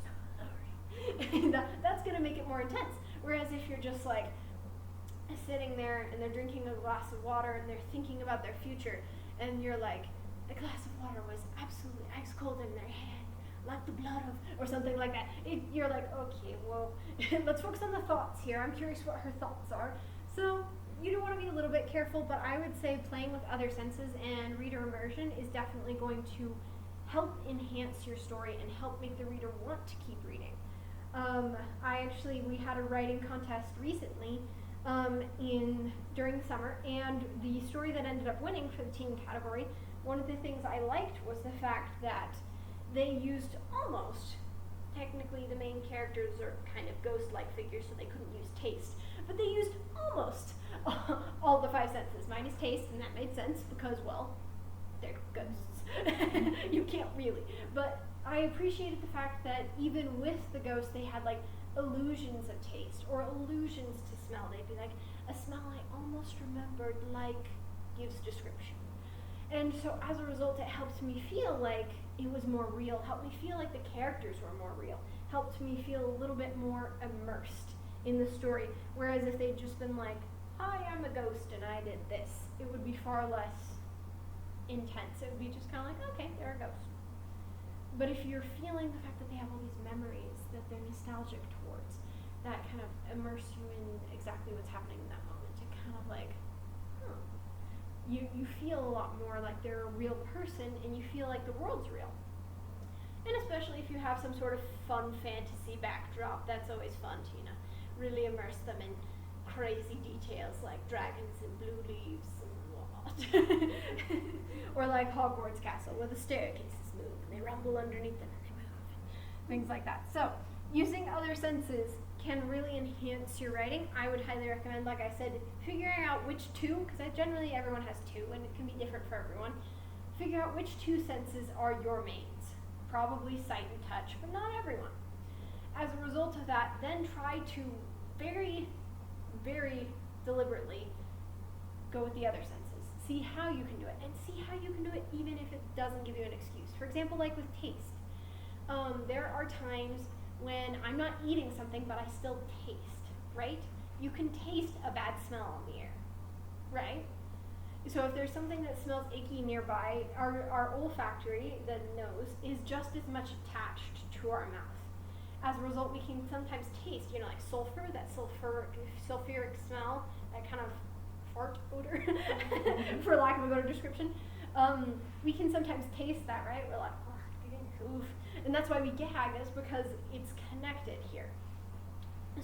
That's going to make it more intense. Whereas if you're just like sitting there and they're drinking a glass of water and they're thinking about their future, and you're like, the glass of water was absolutely ice cold in their hand, like the blood of, or something like that. You're like, okay, well, let's focus on the thoughts here. I'm curious what her thoughts are. So you do want to be a little bit careful, but I would say playing with other senses and reader immersion is definitely going to help enhance your story and help make the reader want to keep reading. We had a writing contest recently during the summer, and the story that ended up winning for the teen category, one of the things I liked was the fact that they used almost, technically the main characters are kind of ghost-like figures, so they couldn't use taste, but they used almost all the five senses, minus taste, and that made sense because, well, they're ghosts. You can't really. But I appreciated the fact that even with the ghosts, they had like illusions of taste or illusions to smell. They'd be like, a smell I almost remembered, like gives description. And so as a result, it helped me feel like it was more real, helped me feel like the characters were more real, helped me feel a little bit more immersed in the story. Whereas if they'd just been like, hi, I'm a ghost and I did this, it would be far less intense. It would be just kind of like, okay, they're a ghost. But if you're feeling the fact that they have all these memories that they're nostalgic towards, that kind of immerse you in exactly what's happening in that moment. It kind of like, you feel a lot more like they're a real person, and you feel like the world's real. And especially if you have some sort of fun fantasy backdrop, that's always fun to, really immerse them in crazy details like dragons and blue leaves and whatnot. Or like Hogwarts Castle, where the staircases move and they rumble underneath them and they move, and things like that. So using other senses can really enhance your writing. I would highly recommend, like I said, figuring out which two, because generally everyone has two and it can be different for everyone. Figure out which two senses are your mains. Probably sight and touch, but not everyone. As a result of that, then try to very, very deliberately go with the other senses. See how you can do it, and see how you can do it even if it doesn't give you an excuse. For example, like with taste. There are times when I'm not eating something, but I still taste, right? You can taste a bad smell on the air, right? So if there's something that smells icky nearby, our olfactory, the nose, is just as much attached to our mouth. As a result, we can sometimes taste, like sulfur, that sulfuric smell, that kind of fart odor, for lack of a better description. We can sometimes taste that, right? We're like, oof. And that's why we gag, is because it's connected here.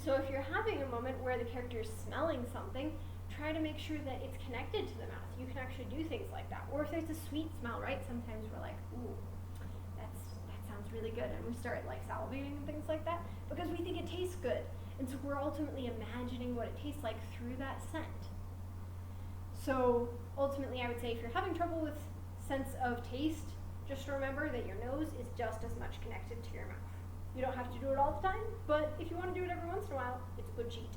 So if you're having a moment where the character is smelling something, try to make sure that it's connected to the mouth. You can actually do things like that. Or if there's a sweet smell, right? Sometimes we're like, ooh, that sounds really good. And we start like salivating and things like that because we think it tastes good. And so we're ultimately imagining what it tastes like through that scent. So ultimately, I would say if you're having trouble with sense of taste, just remember that your nose is just as much connected to your mouth. You don't have to do it all the time, but if you want to do it every once in a while, it's a good cheat.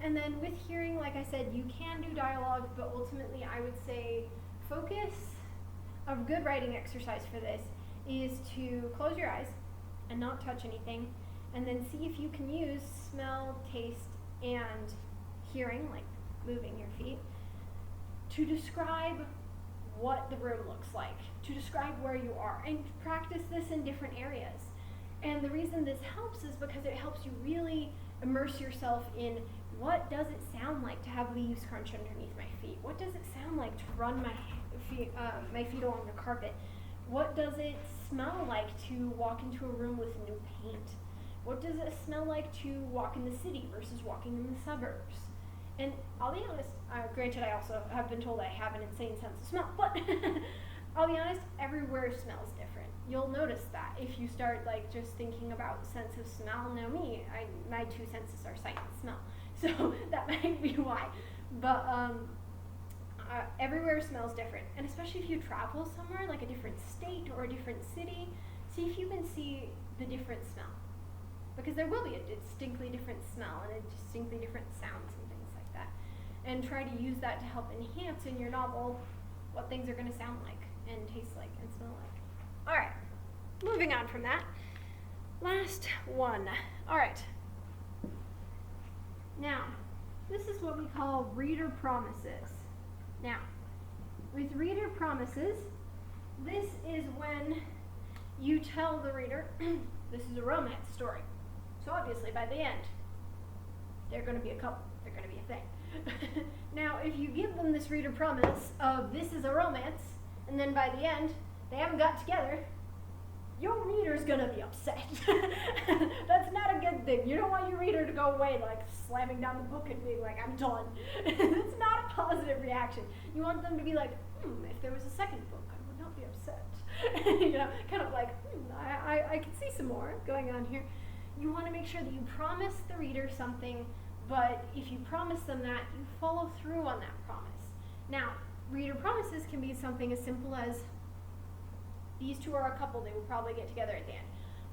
And then with hearing, like I said, you can do dialogue, but ultimately I would say focus. A good writing exercise for this is to close your eyes and not touch anything, and then see if you can use smell, taste, and hearing, like moving your feet, to describe what the room looks like, to describe where you are, and practice this in different areas. And the reason this helps is because it helps you really immerse yourself in what does it sound like to have leaves crunch underneath my feet? What does it sound like to run my feet along the carpet? What does it smell like to walk into a room with new paint? What does it smell like to walk in the city versus walking in the suburbs? And I'll be honest, granted I also have been told I have an insane sense of smell, but I'll be honest, everywhere smells different. You'll notice that if you start like just thinking about sense of smell. Now my two senses are sight and smell, so that might be why. But everywhere smells different, and especially if you travel somewhere like a different state or a different city, see if you can see the different smell, because there will be a distinctly different smell and a distinctly different sounds and things like that, and try to use that to help enhance in your novel what things are going to sound like and taste like and smell like. All right, moving on from that. last one. All right. Now, this is what we call reader promises. Now, with reader promises, this is when you tell the reader, this is a romance story. So obviously by the end, they're going to be a couple. They're going to be a thing. Now, if you give them this reader promise of this is a romance, and then by the end, they haven't got together, your reader's going to be upset. That's not a good thing. You don't want your reader to go away like slamming down the book and being like, I'm done. It's not a positive reaction. You want them to be like, if there was a second book, I would not be upset. Kind of like, I can see some more going on here. You want to make sure that you promise the reader something, but if you promise them that, you follow through on that promise. Now, reader promises can be something as simple as, these two are a couple, they will probably get together at the end.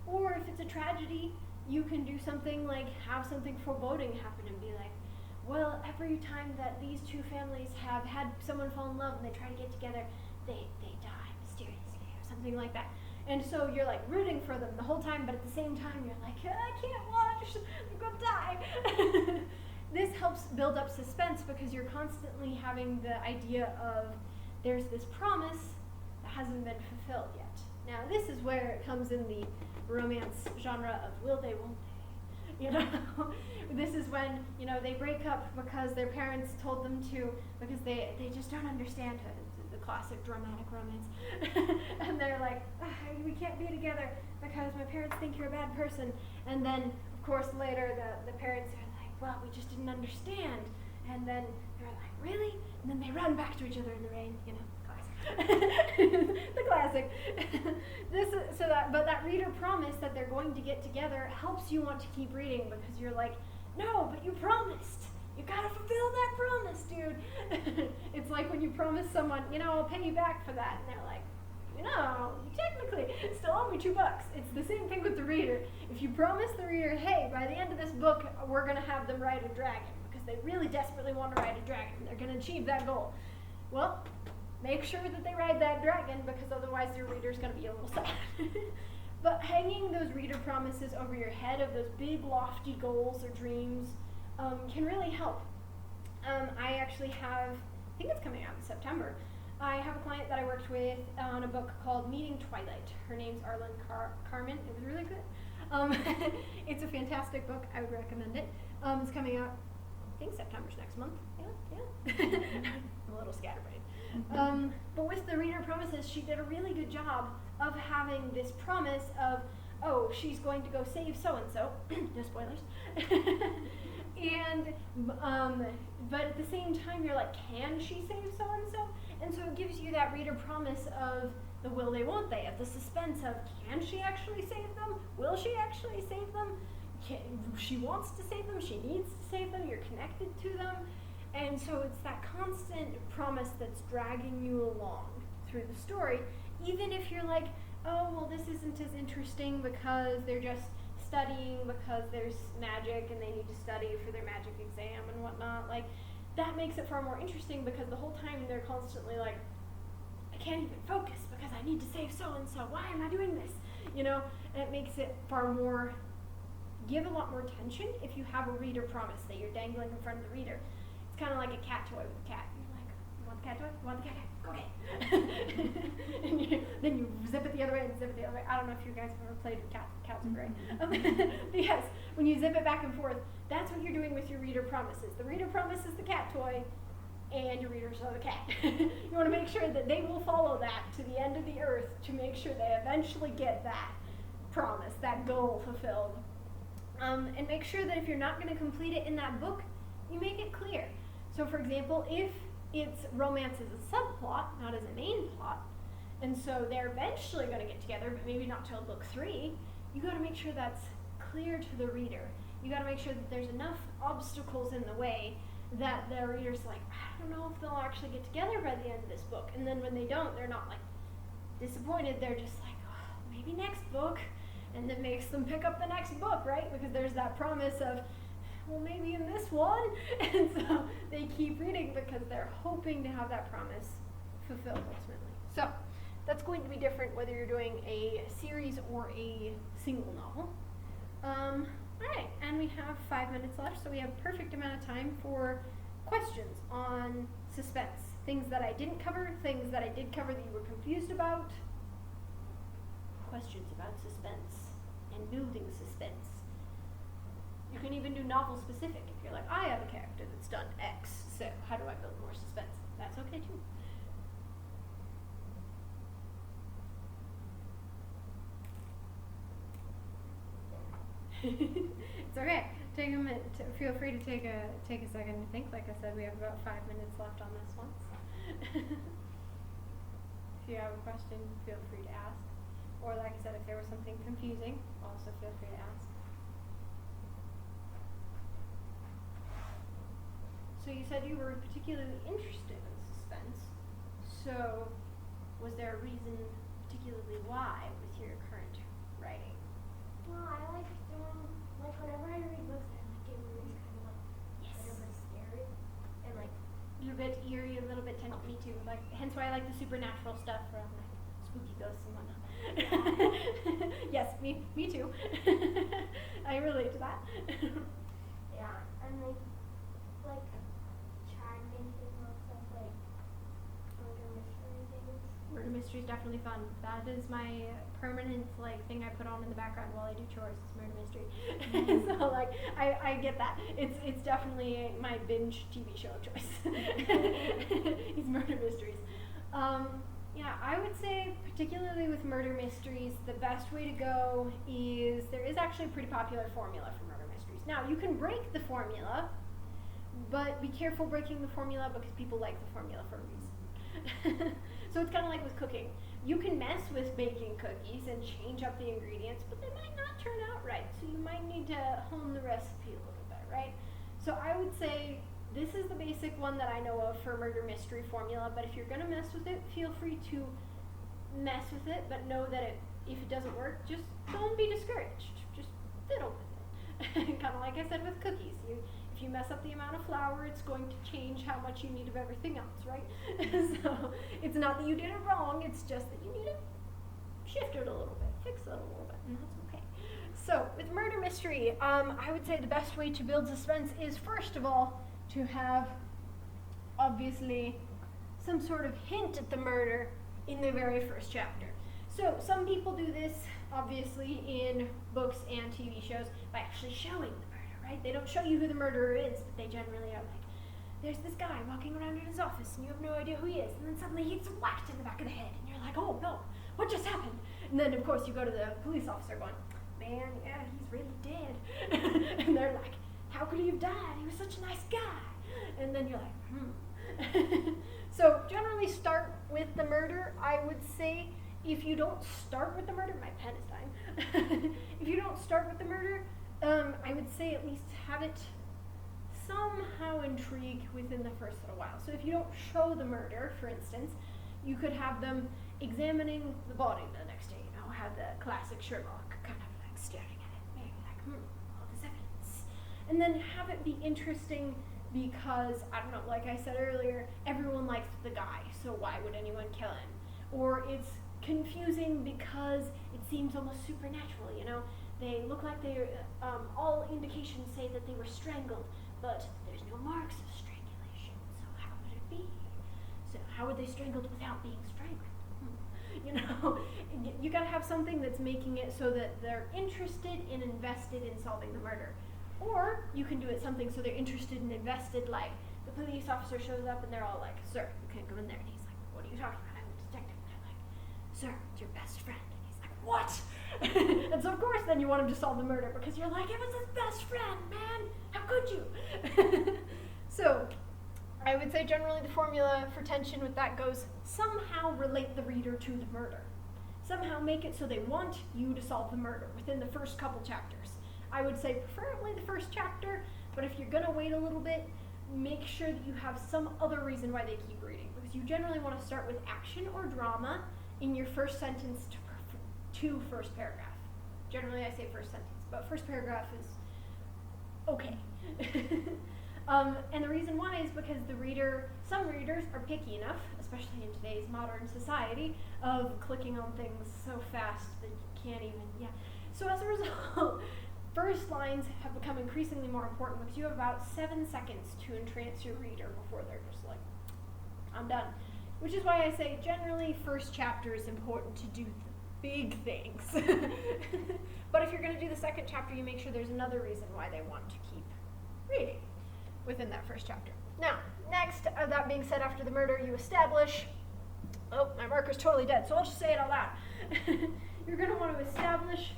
Or if it's a tragedy, you can do something like have something foreboding happen and be like, well, every time that these two families have had someone fall in love and they try to get together, they die mysteriously or something like that. And so you're like rooting for them the whole time, but at the same time you're like, I can't watch, they're gonna die. This helps build up suspense because you're constantly having the idea of there's this promise that hasn't been fulfilled yet. Now this is where it comes in the romance genre of will they, won't they? This is when, they break up because their parents told them to, because they just don't understand the classic dramatic romance. And they're like, we can't be together because my parents think you're a bad person. And then, of course, later the parents are like, well, we just didn't understand. And then they're like, really? And then they run back to each other in the rain, classic. The classic. But that reader promise that they're going to get together helps you want to keep reading because you're like, no, but you promised. You gotta fulfill that promise, dude. It's like when you promise someone, I'll pay you back for that. And they're like, you technically still owe me $2. It's the same thing with the reader. If you promise the reader, hey, by the end of this book, we're going to have them ride a dragon because they really desperately want to ride a dragon. They're going to achieve that goal. Well, make sure that they ride that dragon because otherwise your reader's going to be a little sad. But hanging those reader promises over your head of those big lofty goals or dreams can really help. I actually have, I think it's coming out in September, I have a client that I worked with on a book called Meeting Twilight. Her name's Arlen Carmen. It was really good. It's a fantastic book. I would recommend it. It's coming out, I think September's next month. Yeah. I'm a little scatterbrained. But with the reader promises, she did a really good job of having this promise of, oh, she's going to go save so-and-so. No spoilers. But at the same time, you're like, can she save so-and-so? And so it gives you that reader promise of the will they, won't they, of the suspense of, can she actually save them? Will she actually save them? She wants to save them, she needs to save them, you're connected to them. And so it's that constant promise that's dragging you along through the story, even if you're like, oh, well, this isn't as interesting because they're just studying because there's magic and they need to study for their magic exam and whatnot. Like, that makes it far more interesting because the whole time they're constantly like, I can't even focus because I need to save so-and-so. Why am I doing this? And it makes it far more, give a lot more tension if you have a reader promise that you're dangling in front of the reader. It's kind of like a cat toy with a cat. You're like, you want the cat toy? You want the cat toy? Okay. And then you zip it the other way and zip it the other way. I don't know if you guys have ever played with cats. Cats are great. But yes, when you zip it back and forth, that's what you're doing with your reader promises. The reader promise is the cat toy, and your readers are the cat. You want to make sure that they will follow that to the end of the earth to make sure they eventually get that promise, that goal fulfilled. And make sure that if you're not going to complete it in that book, you make it clear. So for example, if it's romance as a subplot, not as a main plot, and so they're eventually going to get together, but maybe not till book 3, you got to make sure that's clear to the reader. You got to make sure that there's enough obstacles in the way that the reader's like, I don't know if they'll actually get together by the end of this book. And then when they don't, they're not like disappointed. They're just like, oh, maybe next book. And that makes them pick up the next book, right? Because there's that promise of, well, maybe in this one. And so they keep reading because they're hoping to have that promise fulfilled ultimately. So that's going to be different whether you're doing a series or a single novel. Alright, and we have 5 minutes left, so we have a perfect amount of time for questions on suspense. Things that I didn't cover, things that I did cover that you were confused about. Questions about suspense and building suspense. You can even do novel specific if you're like, I have a character that's done X, so how do I build more suspense? That's okay too. It's okay. Take a minute. Feel free to take a second to think. Like I said, we have about 5 minutes left on this one. If you have a question, feel free to ask. Or like I said, if there was something confusing, also feel free to ask. So you said you were particularly interested in suspense. So was there a reason particularly why with your current writing? Well, I like doing, like, whenever I read books, I like it when it's kind of like a little bit scary and like A little bit eerie, a little bit tense. Me too. Like, hence why I like the supernatural stuff from like spooky ghosts and whatnot. Yes, me too. I relate to that. yeah, and like try making lots of like murder mystery things. Murder mystery is definitely fun. That is my permanent thing I put on in the background while I do chores. Is murder mystery. So I get that. It's definitely my binge TV show of choice. These murder mysteries. Yeah, I would say particularly with murder mysteries, the best way to go is there is actually a pretty popular formula for murder mysteries. Now you can break the formula, but be careful breaking the formula because people like the formula for a reason. So it's kind of like with cooking. You can mess with baking cookies and change up the ingredients, but they might not turn out right. So you might need to hone the recipe a little bit, right? So I would say this is the basic one that I know of for murder mystery formula, but if you're gonna mess with it, feel free to mess with it, but know that if it doesn't work, just don't be discouraged. Just fiddle with it. Kind of like I said with cookies. If you mess up the amount of flour, it's going to change how much you need of everything else, right? So it's not that you did it wrong, it's just that you need to shift it a little bit, fix it a little bit, and that's okay. So with murder mystery, I would say the best way to build suspense is, first of all, to have, obviously, some sort of hint at the murder in the very first chapter. So some people do this, obviously, in books and TV shows by actually showing the murder, right? They don't show you who the murderer is, but they generally are like, there's this guy walking around in his office and you have no idea who he is, and then suddenly he gets whacked in the back of the head, and you're like, oh no, what just happened? And then, of course, you go to the police officer going, man, yeah, he's really dead. And they're like, how could he have died? He was such a nice guy. And then you're like, So generally start with the murder. I would say if you don't start with the murder, my pen is dying. If you don't start with the murder, I would say at least have it somehow intrigue within the first little while. So if you don't show the murder, for instance, you could have them examining the body the next day, have the classic Sherlock kind of like staring at it, maybe like, all this evidence. And then have it be interesting because, I don't know, like I said earlier, everyone likes the guy, so why would anyone kill him? Or it's confusing because it seems almost supernatural, They look like they're, all indications say that they were strangled, but there's no marks of strangulation, so how would it be? So how were they strangled without being strangled? You gotta have something that's making it so that they're interested and invested in solving the murder. Or you can do it something so they're interested and invested, like the police officer shows up and they're all like, sir, you can't go in there. And he's like, what are you talking about? I'm a detective. And they're like, sir, it's your best friend. And he's like, what? And so of course then you want him to solve the murder because you're like, it was his best friend, man. How could you? So I would say generally the formula for tension with that goes, somehow relate the reader to the murder. Somehow make it so they want you to solve the murder within the first couple chapters. I would say preferably the first chapter, but if you're gonna wait a little bit, make sure that you have some other reason why they keep reading, because you generally want to start with action or drama in your first sentence to first paragraph. Generally I say first sentence, but first paragraph is okay. And the reason why is because some readers are picky enough, especially especially in today's modern society of clicking on things so fast that you can't even, So as a result, first lines have become increasingly more important because you have about 7 seconds to entrance your reader before they're just like, I'm done. Which is why I say generally first chapter is important to do the big things. But if you're going to do the second chapter, you make sure there's another reason why they want to keep reading within that first chapter. Now, next, that being said, after the murder, you establish, oh, my marker's totally dead, so I'll just say it out loud. You're going to want to establish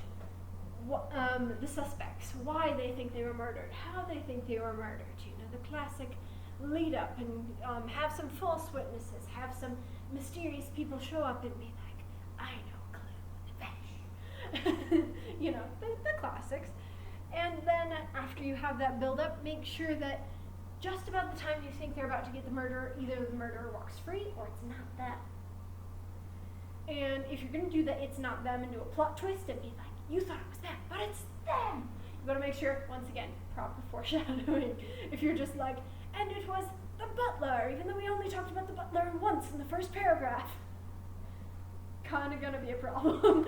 the suspects, why they think they were murdered, how they think they were murdered, the classic lead up, and have some false witnesses, have some mysterious people show up and be like, I know clue, the classics. And then after you have that build up, make sure that just about the time you think they're about to get the murderer, either the murderer walks free or it's not them. And if you're going to do the it's not them and do a plot twist and be like, you thought it was them, but it's them. You gotta make sure, once again, proper foreshadowing. If you're just like, and it was the butler, even though we only talked about the butler once in the first paragraph. Kinda gonna be a problem.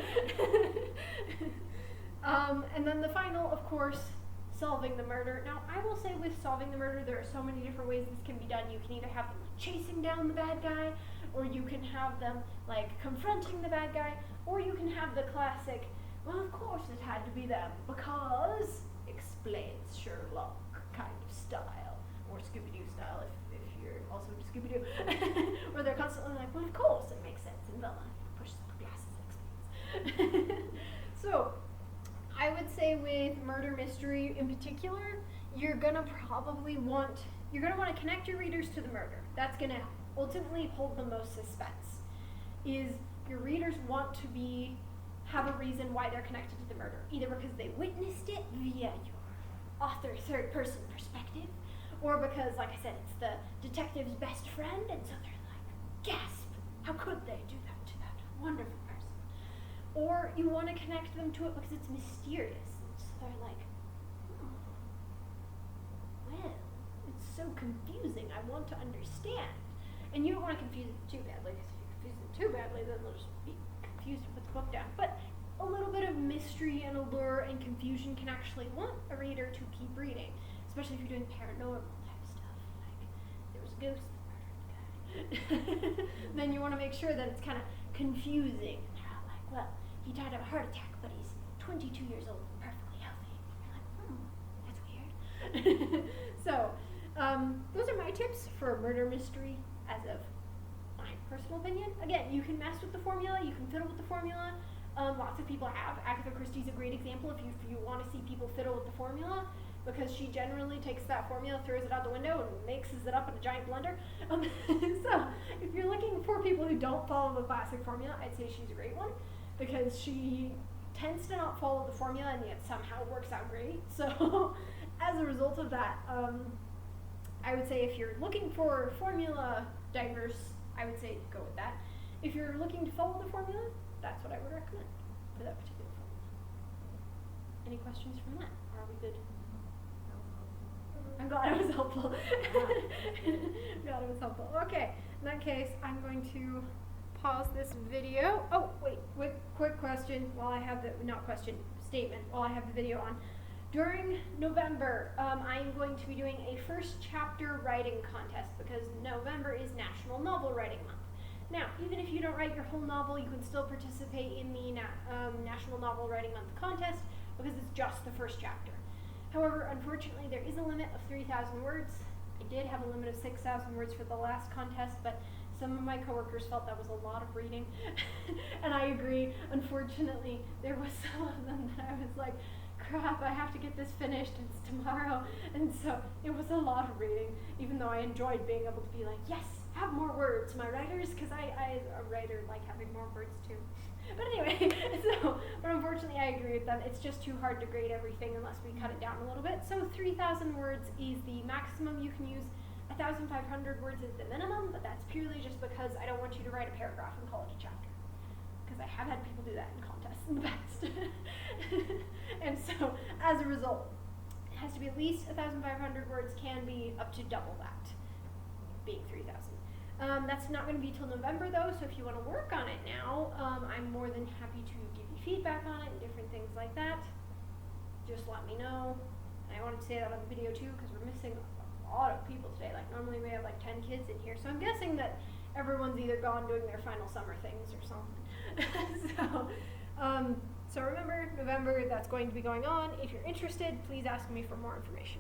And then the final, of course, solving the murder. Now, I will say with solving the murder, there are so many different ways this can be done. You can either have them chasing down the bad guy, or you can have them confronting the bad guy, or you can have the classic, well, of course it had to be them, because explains Sherlock kind of style, or Scooby-Doo style if you're also into Scooby-Doo, where they're constantly like, well, of course it makes sense, and Velma pushes up her glasses and explains. So, I would say with murder mystery in particular, you're gonna want to connect your readers to the murder. That's gonna ultimately hold the most suspense. Is your readers want to have a reason why they're connected to the murder, either because they witnessed it via your author third-person perspective, or because, like I said, it's the detective's best friend, and so they're like, gasp, how could they do that to that wonderful person? Or you want to connect them to it because it's mysterious, and so they're like, well, it's so confusing, I want to understand. And you don't want to confuse it too badly, because if you confuse it too badly, then they'll just be confused and put the book down. But a little bit of mystery and allure and confusion can actually want a reader to keep reading, especially if you're doing paranormal type stuff, like there was a ghost that murdered the guy. Then you want to make sure that it's kind of confusing. And they're all like, well, he died of a heart attack, but he's 22 years old and perfectly healthy. And you're like, that's weird. So, those are my tips for murder mystery as of my personal opinion. Again, you can mess with the formula, you can fiddle with the formula. Lots of people have. Agatha Christie's a great example if you want to see people fiddle with the formula, because she generally takes that formula, throws it out the window, and mixes it up in a giant blender. So, if you're looking for people who don't follow the classic formula, I'd say she's a great one, because she tends to not follow the formula and yet somehow works out great. So, as a result of that, I would say if you're looking for formula diverse, I would say go with that. If you're looking to follow the formula, that's what I would recommend for that particular formula. Any questions from that? Or are we good? I'm glad it was helpful. Glad it was helpful. Okay, in that case, I'm going to pause this video. Oh, wait, quick question while I have statement while I have the video on. During November, I'm going to be doing a first chapter writing contest, because November is National Novel Writing Month. Now, even if you don't write your whole novel, you can still participate in the National Novel Writing Month contest, because it's just the first chapter. However, unfortunately, there is a limit of 3,000 words. I did have a limit of 6,000 words for the last contest, but some of my coworkers felt that was a lot of reading. And I agree. Unfortunately, there was some of them that I was like, crap, I have to get this finished, it's tomorrow. And so it was a lot of reading, even though I enjoyed being able to be like, yes, have more words, my writers, because I, as a writer, like having more words too. But anyway, but unfortunately I agree with them. It's just too hard to grade everything unless we cut it down a little bit. So 3,000 words is the maximum you can use. 1,500 words is the minimum, but that's purely just because I don't want you to write a paragraph and call it a chapter. Because I have had people do that in contests in the past. And so, as a result, it has to be at least 1,500 words, can be up to double that, being 3,000. That's not going to be till November though, so if you want to work on it now, I'm more than happy to give you feedback on it and different things like that. Just let me know. And I wanted to say that on the video too, because we're missing a lot of people today. Like normally we have like 10 kids in here, so I'm guessing that everyone's either gone doing their final summer things or something. So remember, November, that's going to be going on. If you're interested, please ask me for more information.